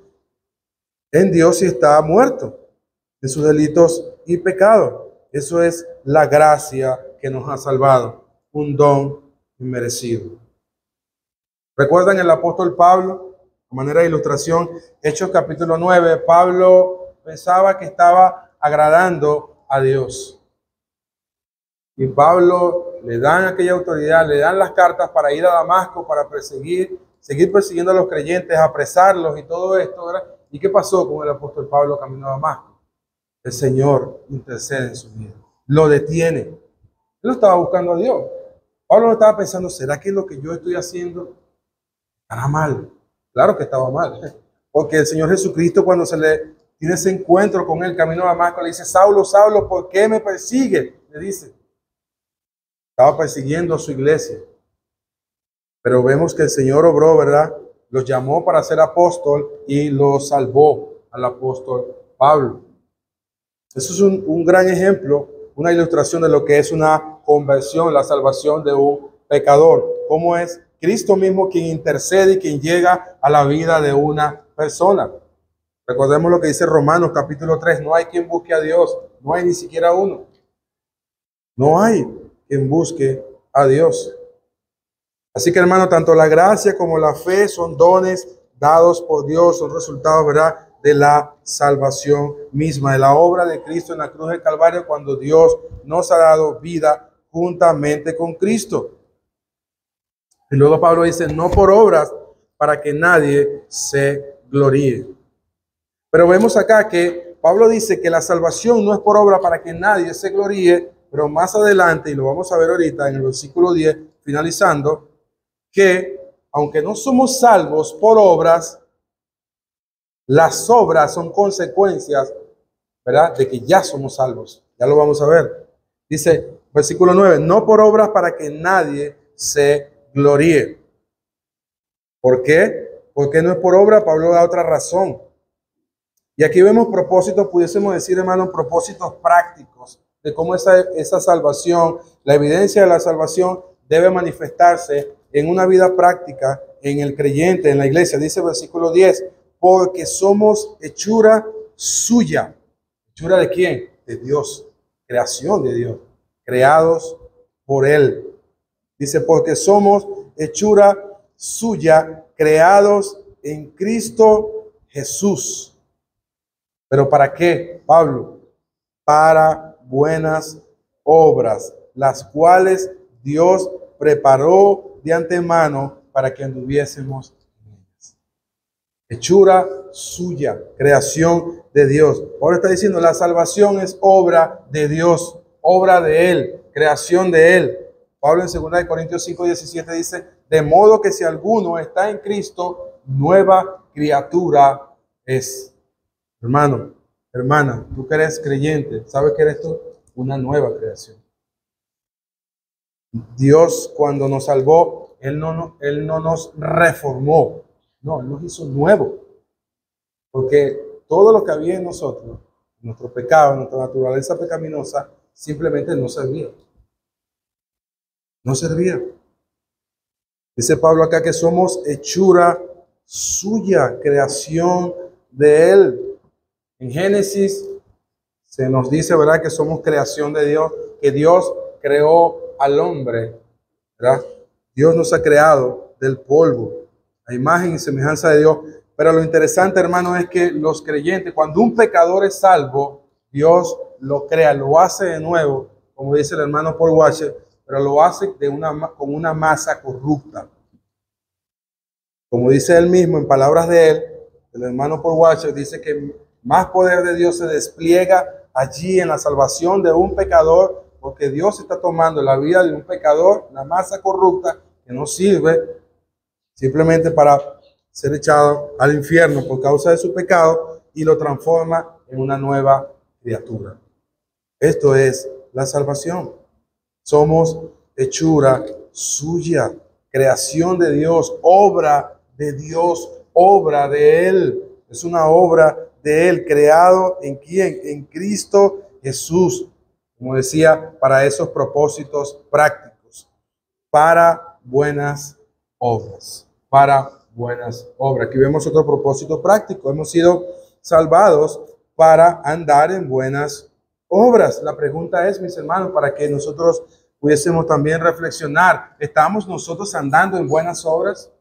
en Dios si está muerto en sus delitos y pecados? Eso es la gracia que nos ha salvado, un don inmerecido. ¿Recuerdan el apóstol Pablo? De manera de ilustración, Hechos capítulo 9, Pablo pensaba que estaba agradando a Dios. Y Pablo le dan aquella autoridad, le dan las cartas para ir a Damasco, para seguir persiguiendo a los creyentes, apresarlos y todo esto, ¿verdad? ¿Y qué pasó con el apóstol Pablo camino a Damasco? El Señor intercede en su vida, lo detiene. Él no estaba buscando a Dios. Pablo no estaba pensando, ¿será que lo que yo estoy haciendo estará mal? Claro que estaba mal, porque el Señor Jesucristo, cuando se le tiene ese encuentro con él camino a Damasco, le dice, Saulo, Saulo, ¿por qué me persigue? Le dice. Estaba persiguiendo a su iglesia. Pero vemos que el Señor obró, ¿verdad? Los llamó para ser apóstol y los salvó al apóstol Pablo. Eso es un gran ejemplo, una ilustración de lo que es una conversión, la salvación de un pecador. Cómo es Cristo mismo quien intercede y quien llega a la vida de una persona. Recordemos lo que dice Romanos capítulo 3, no hay quien busque a Dios, no hay ni siquiera uno. No hay quien busque a Dios. Así que, hermano, tanto la gracia como la fe son dones dados por Dios, son resultados, ¿verdad?, de la salvación misma, de la obra de Cristo en la cruz del Calvario, cuando Dios nos ha dado vida juntamente con Cristo. Y luego Pablo dice, no por obras, para que nadie se gloríe. Pero vemos acá que Pablo dice que la salvación no es por obra para que nadie se gloríe, pero más adelante, y lo vamos a ver ahorita en el versículo 10, finalizando, que aunque no somos salvos por obras, las obras son consecuencias, ¿verdad?, de que ya somos salvos. Ya lo vamos a ver. Dice, versículo 9, no por obras para que nadie se gloríe. ¿Por qué? Porque no es por obra. Pablo da otra razón. Y aquí vemos propósitos, pudiésemos decir, hermanos, propósitos prácticos de cómo esa salvación, la evidencia de la salvación debe manifestarse en una vida práctica en el creyente, en la iglesia. Dice el versículo 10, porque somos hechura suya. ¿Hechura de quién? De Dios. Creación de Dios. Creados por Él. Dice, porque somos hechura suya, creados en Cristo Jesús. ¿Pero para qué, Pablo? Para buenas obras, las cuales Dios preparó de antemano para que anduviésemos en ellas. Hechura suya, creación de Dios. Ahora está diciendo, la salvación es obra de Dios, obra de Él, creación de Él. Pablo en 2 Corintios 5:17 dice, de modo que si alguno está en Cristo, nueva criatura es. Hermano, hermana, tú que eres creyente, ¿sabes qué eres tú? Una nueva creación. Dios cuando nos salvó, Él no nos reformó, no, Él nos hizo nuevo. Porque todo lo que había en nosotros, nuestro pecado, nuestra naturaleza pecaminosa, simplemente no servía. No servía. Dice Pablo acá que somos hechura suya, creación de Él. En Génesis se nos dice, ¿verdad?, que somos creación de Dios, que Dios creó al hombre, ¿verdad? Dios nos ha creado del polvo, a imagen y semejanza de Dios. Pero lo interesante, hermano, es que los creyentes, cuando un pecador es salvo, Dios lo crea, lo hace de nuevo, como dice el hermano Paul Washer, pero lo hace con una masa corrupta. Como dice él mismo, en palabras de él, el hermano Paul Washer dice que más poder de Dios se despliega allí en la salvación de un pecador, porque Dios está tomando la vida de un pecador, la masa corrupta que no sirve simplemente para ser echado al infierno por causa de su pecado, y lo transforma en una nueva criatura. Esto es la salvación. Somos hechura suya, creación de Dios, obra de Dios, obra de Él. Es una obra de Él, creado ¿en quién? En Cristo Jesús. Como decía, para esos propósitos prácticos, para buenas obras, para buenas obras. Aquí vemos otro propósito práctico. Hemos sido salvados para andar en buenas obras. La pregunta es, mis hermanos, para que nosotros pudiésemos también reflexionar, ¿estamos nosotros andando en buenas obras?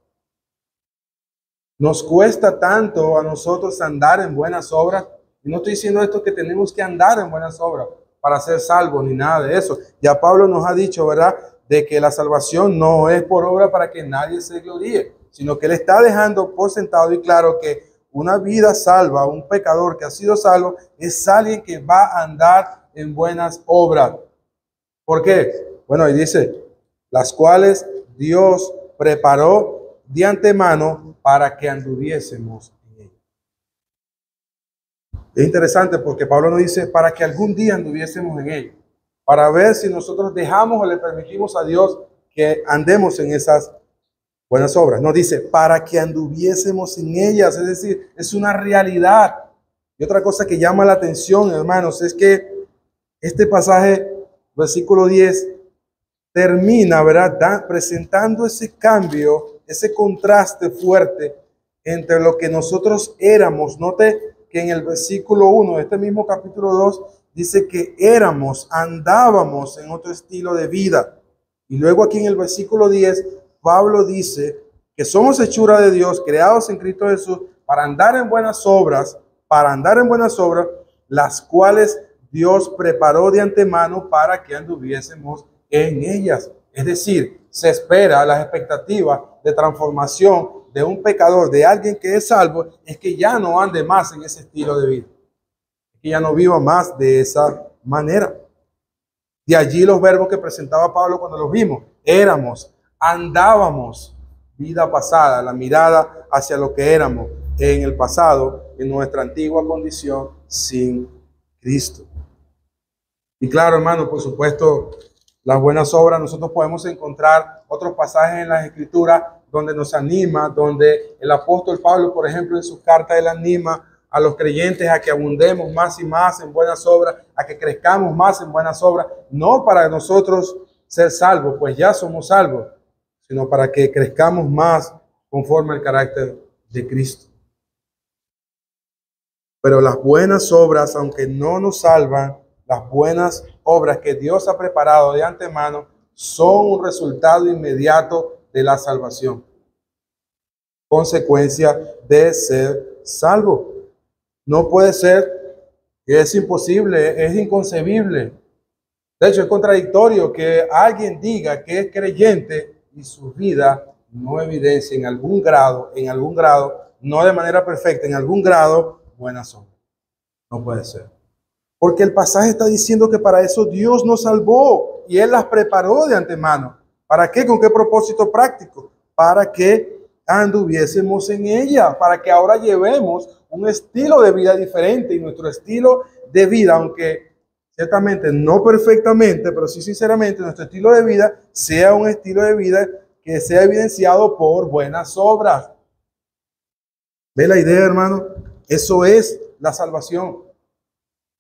Nos cuesta tanto a nosotros andar en buenas obras. Y no estoy diciendo esto que tenemos que andar en buenas obras para ser salvos ni nada de eso. Ya Pablo nos ha dicho, ¿verdad?, de que la salvación no es por obra para que nadie se gloríe, sino que él está dejando por sentado y claro que una vida salva, un pecador que ha sido salvo, es alguien que va a andar en buenas obras. ¿Por qué? Bueno, y dice, las cuales Dios preparó de antemano para que anduviésemos en ella. Es interesante porque Pablo nos dice para que algún día anduviésemos en ella, para ver si nosotros dejamos o le permitimos a Dios que andemos en esas buenas obras. Nos dice para que anduviésemos en ellas, es decir, es una realidad. Y otra cosa que llama la atención, hermanos, es que este pasaje, versículo 10, termina, ¿verdad?, presentando ese cambio, ese contraste fuerte entre lo que nosotros éramos. Note que en el versículo 1 de este mismo capítulo 2 dice que éramos, andábamos en otro estilo de vida. Y luego aquí en el versículo 10, Pablo dice que somos hechura de Dios, creados en Cristo Jesús, para andar en buenas obras, las cuales Dios preparó de antemano para que anduviésemos en ellas. Es decir, se espera, las expectativas de transformación de un pecador, de alguien que es salvo, es que ya no ande más en ese estilo de vida, que ya no viva más de esa manera. De allí los verbos que presentaba Pablo cuando los vimos: éramos, andábamos, vida pasada, la mirada hacia lo que éramos en el pasado, en nuestra antigua condición sin Cristo. Y claro, hermano, por supuesto, las buenas obras, nosotros podemos encontrar otros pasajes en las Escrituras donde nos anima, donde el apóstol Pablo, por ejemplo, en sus cartas, él anima a los creyentes a que abundemos más y más en buenas obras, a que crezcamos más en buenas obras, no para nosotros ser salvos, pues ya somos salvos, sino para que crezcamos más conforme al carácter de Cristo. Pero las buenas obras, aunque no nos salvan, las buenas obras que Dios ha preparado de antemano son un resultado inmediato de la salvación, consecuencia de ser salvo. No puede ser, es imposible, es inconcebible. De hecho, es contradictorio que alguien diga que es creyente y su vida no evidencia en algún grado, no de manera perfecta, en algún grado, buenas obras. No puede ser. Porque el pasaje está diciendo que para eso Dios nos salvó y Él las preparó de antemano. ¿Para qué? ¿Con qué propósito práctico? Para que anduviésemos en ella, para que ahora llevemos un estilo de vida diferente, y nuestro estilo de vida, aunque ciertamente no perfectamente, pero sí sinceramente, nuestro estilo de vida sea un estilo de vida que sea evidenciado por buenas obras. ¿Ve la idea, hermano? Eso es la salvación.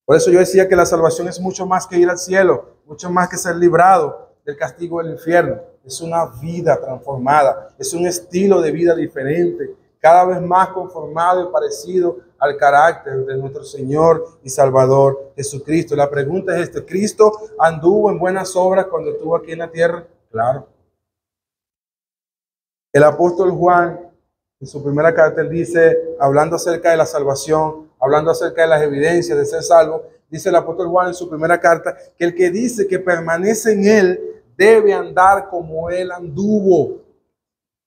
Por eso yo decía que la salvación es mucho más que ir al cielo, mucho más que ser librado del castigo del infierno. Es una vida transformada, es un estilo de vida diferente, cada vez más conformado y parecido al carácter de nuestro Señor y Salvador Jesucristo. La pregunta es esta: ¿Cristo anduvo en buenas obras cuando estuvo aquí en la tierra? Claro. El apóstol Juan, en su primera carta, él dice, hablando acerca de la salvación, hablando acerca de las evidencias de ser salvo, dice el apóstol Juan en su primera carta que el que dice que permanece en él debe andar como él anduvo.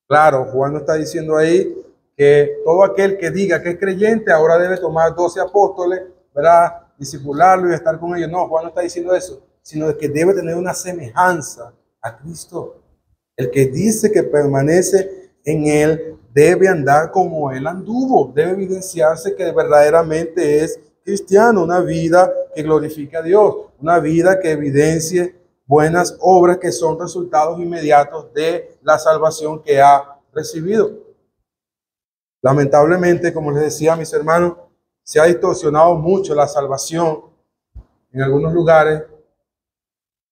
Claro, Juan no está diciendo ahí que todo aquel que diga que es creyente ahora debe tomar 12 apóstoles, ¿verdad? Discipularlo y estar con ellos. No, Juan no está diciendo eso, sino que debe tener una semejanza a Cristo. El que dice que permanece en él debe andar como él anduvo, debe evidenciarse que verdaderamente es cristiano, una vida que glorifique a Dios, una vida que evidencie buenas obras que son resultados inmediatos de la salvación que ha recibido. Lamentablemente, como les decía a mis hermanos, se ha distorsionado mucho la salvación en algunos lugares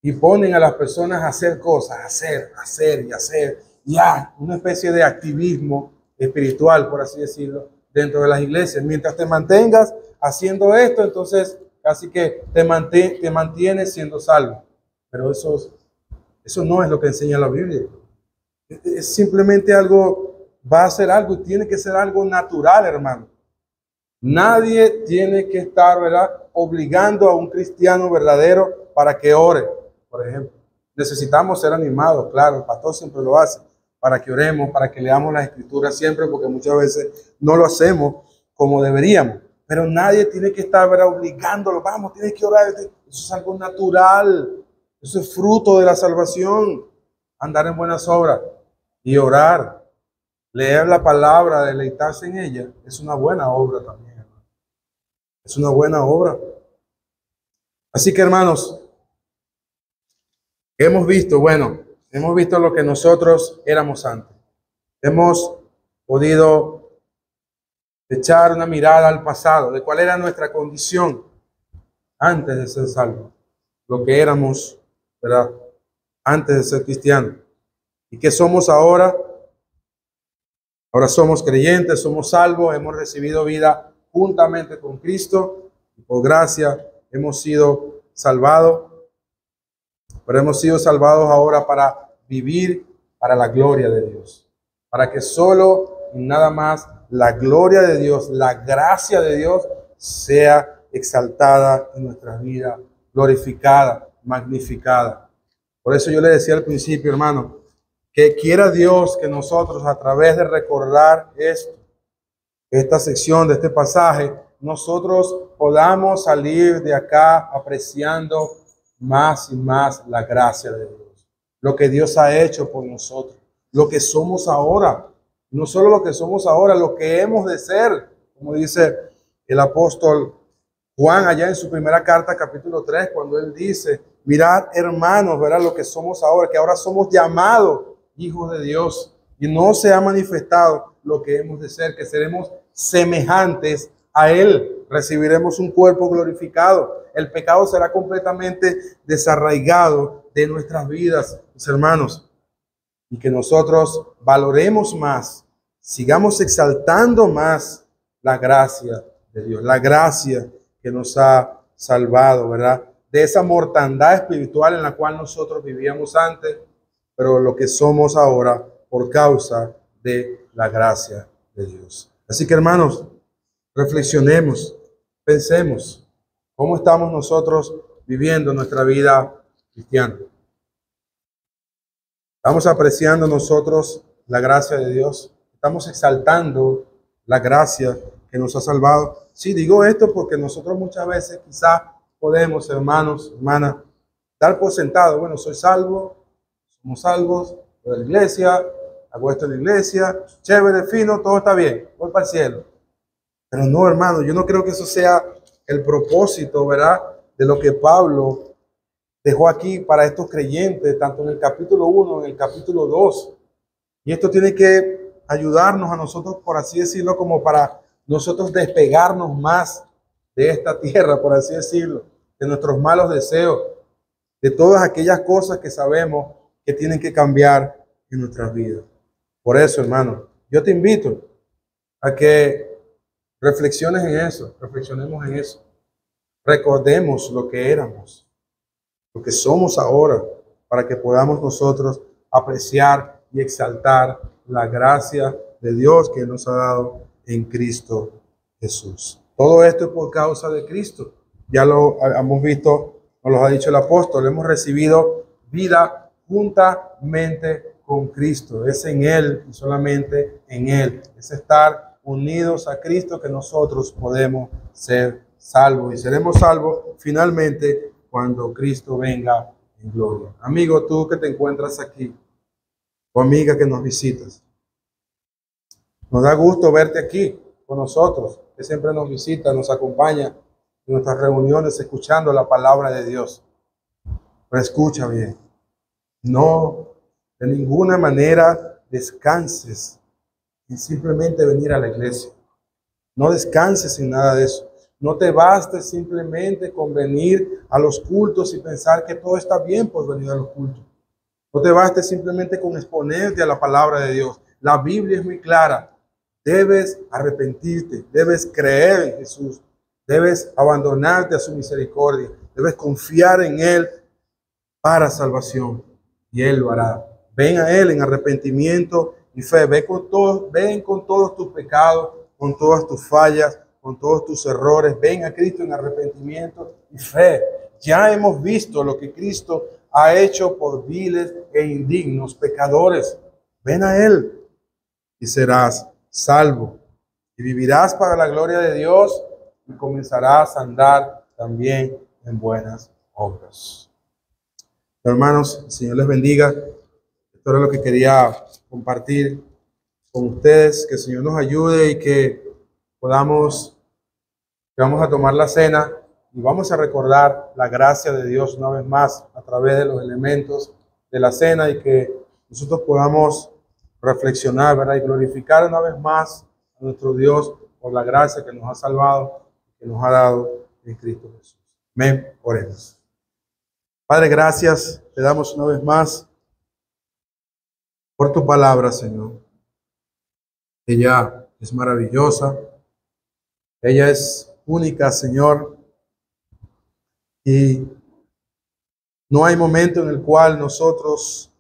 y ponen a las personas a hacer cosas, hacer y hacer. Ya, una especie de activismo espiritual, por así decirlo, dentro de las iglesias. Mientras te mantengas haciendo esto, entonces casi que te mantienes siendo salvo. Pero eso no es lo que enseña la Biblia. Es simplemente algo, va a ser algo, tiene que ser algo natural, hermano. Nadie tiene que estar, ¿verdad?, obligando a un cristiano verdadero para que ore, por ejemplo. Necesitamos ser animados, claro, el pastor siempre lo hace, para que oremos, para que leamos las escrituras siempre, porque muchas veces no lo hacemos como deberíamos. Pero nadie tiene que estar, ¿verdad?, obligándolo. Vamos, tienes que orar. Eso es algo natural. Eso es fruto de la salvación. Andar en buenas obras y orar, leer la palabra, deleitarse en ella, es una buena obra también, hermano. Es una buena obra. Así que, hermanos, hemos visto lo que nosotros éramos antes. Hemos podido echar una mirada al pasado, de cuál era nuestra condición antes de ser salvos, lo que éramos, ¿verdad?, antes de ser cristianos. ¿Y qué somos ahora? Ahora somos creyentes, somos salvos, hemos recibido vida juntamente con Cristo, y por gracia hemos sido salvados. Pero hemos sido salvados ahora para vivir para la gloria de Dios, para que solo y nada más la gloria de Dios, la gracia de Dios sea exaltada en nuestras vidas, glorificada, magnificada. Por eso yo le decía al principio, hermano, que quiera Dios que nosotros, a través de recordar esta sección de este pasaje, nosotros podamos salir de acá apreciando más y más la gracia de Dios, lo que Dios ha hecho por nosotros, lo que somos ahora, no solo lo que somos ahora, lo que hemos de ser, como dice el apóstol Juan allá en su primera carta, capítulo 3, cuando él dice, mirad, hermanos, verán lo que somos ahora, que ahora somos llamados hijos de Dios, y no se ha manifestado lo que hemos de ser, que seremos semejantes a Él, recibiremos un cuerpo glorificado, el pecado será completamente desarraigado de nuestras vidas, mis hermanos, y que nosotros valoremos más sigamos exaltando más la gracia de Dios, la gracia que nos ha salvado, ¿verdad? De esa mortandad espiritual en la cual nosotros vivíamos antes, pero lo que somos ahora por causa de la gracia de Dios. Así que, hermanos, reflexionemos, pensemos, ¿cómo estamos nosotros viviendo nuestra vida cristiana? ¿Estamos apreciando nosotros la gracia de Dios? ¿Estamos exaltando la gracia que nos ha salvado? Sí, digo esto porque nosotros muchas veces quizás podemos, hermanos, hermanas, dar por sentado, bueno, soy salvo, somos salvos de la iglesia, hago esto en la iglesia, chévere, fino, todo está bien, voy para el cielo. Pero no, hermano, yo no creo que eso sea el propósito, ¿verdad? De lo que Pablo dejó aquí para estos creyentes, tanto en el capítulo 1, en el capítulo 2. Y esto tiene que ayudarnos a nosotros, por así decirlo, como para nosotros despegarnos más de esta tierra, por así decirlo, de nuestros malos deseos, de todas aquellas cosas que sabemos que tienen que cambiar en nuestras vidas. Por eso, hermano, yo te invito a que reflexiones en eso, reflexionemos en eso. Recordemos lo que éramos, lo que somos ahora, para que podamos nosotros apreciar y exaltar la gracia de Dios que nos ha dado en Cristo Jesús. Todo esto es por causa de Cristo. Ya lo hemos visto, nos lo ha dicho el apóstol, hemos recibido vida juntamente con Cristo. Es en Él y solamente en Él. Es estar unidos a Cristo que nosotros podemos ser salvos. Y seremos salvos finalmente cuando Cristo venga en gloria. Amigo, tú que te encuentras aquí, o amiga que nos visitas, nos da gusto verte aquí con nosotros, que siempre nos visita, nos acompaña en nuestras reuniones escuchando la palabra de Dios. Pero escucha bien, no de ninguna manera descanses en simplemente venir a la iglesia. No descanses en nada de eso. No te baste simplemente con venir a los cultos y pensar que todo está bien por venir a los cultos. No te baste simplemente con exponerte a la palabra de Dios. La Biblia es muy clara. Debes arrepentirte, debes creer en Jesús, debes abandonarte a su misericordia, debes confiar en Él para salvación y Él lo hará. Ven a Él en arrepentimiento y fe. Ven con todos tus pecados, con todas tus fallas, con todos tus errores. Ven a Cristo en arrepentimiento y fe. Ya hemos visto lo que Cristo ha hecho por viles e indignos pecadores. Ven a Él y serás salvo. Y vivirás para la gloria de Dios y comenzarás a andar también en buenas obras. Hermanos, el Señor les bendiga. Esto era lo que quería compartir con ustedes. Que el Señor nos ayude y que vamos a tomar la cena y vamos a recordar la gracia de Dios una vez más a través de los elementos de la cena y que nosotros podamos reflexionar, ¿verdad? Y glorificar una vez más a nuestro Dios por la gracia que nos ha salvado, que nos ha dado en Cristo Jesús. Amén. Oremos. Padre, gracias. Te damos una vez más por tu palabra, Señor. Ella es maravillosa. Ella es única, Señor. Y no hay momento en el cual nosotros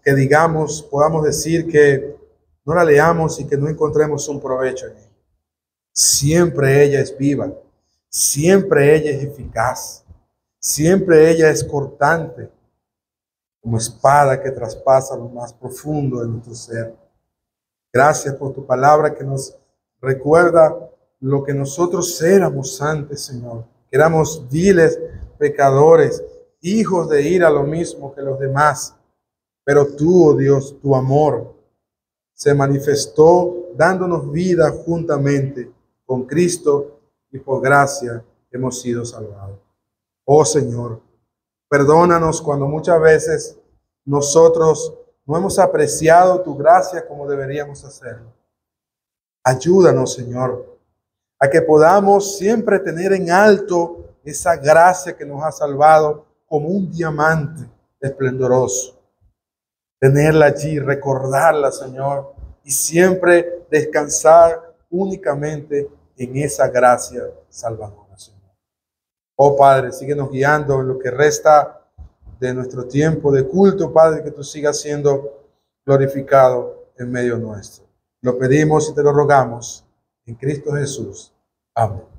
que digamos, podamos decir que no la leamos y que no encontremos un provecho en ella. Siempre ella es viva. Siempre ella es eficaz. Siempre ella es cortante, como espada que traspasa lo más profundo de nuestro ser. Gracias por tu palabra que nos recuerda lo que nosotros éramos antes, Señor. Que éramos viles pecadores, hijos de ira lo mismo que los demás. Pero tú, oh Dios, tu amor se manifestó dándonos vida juntamente con Cristo y por gracia hemos sido salvados. Oh Señor, perdónanos cuando muchas veces nosotros no hemos apreciado tu gracia como deberíamos hacerlo. Ayúdanos, Señor, a que podamos siempre tener en alto esa gracia que nos ha salvado como un diamante esplendoroso. tenerla allí, recordarla, Señor, y siempre descansar únicamente en esa gracia salvadora, Señor. Oh Padre, síguenos guiando en lo que resta de nuestro tiempo de culto, Padre, que tú sigas siendo glorificado en medio nuestro. Lo pedimos y te lo rogamos en Cristo Jesús. Amén.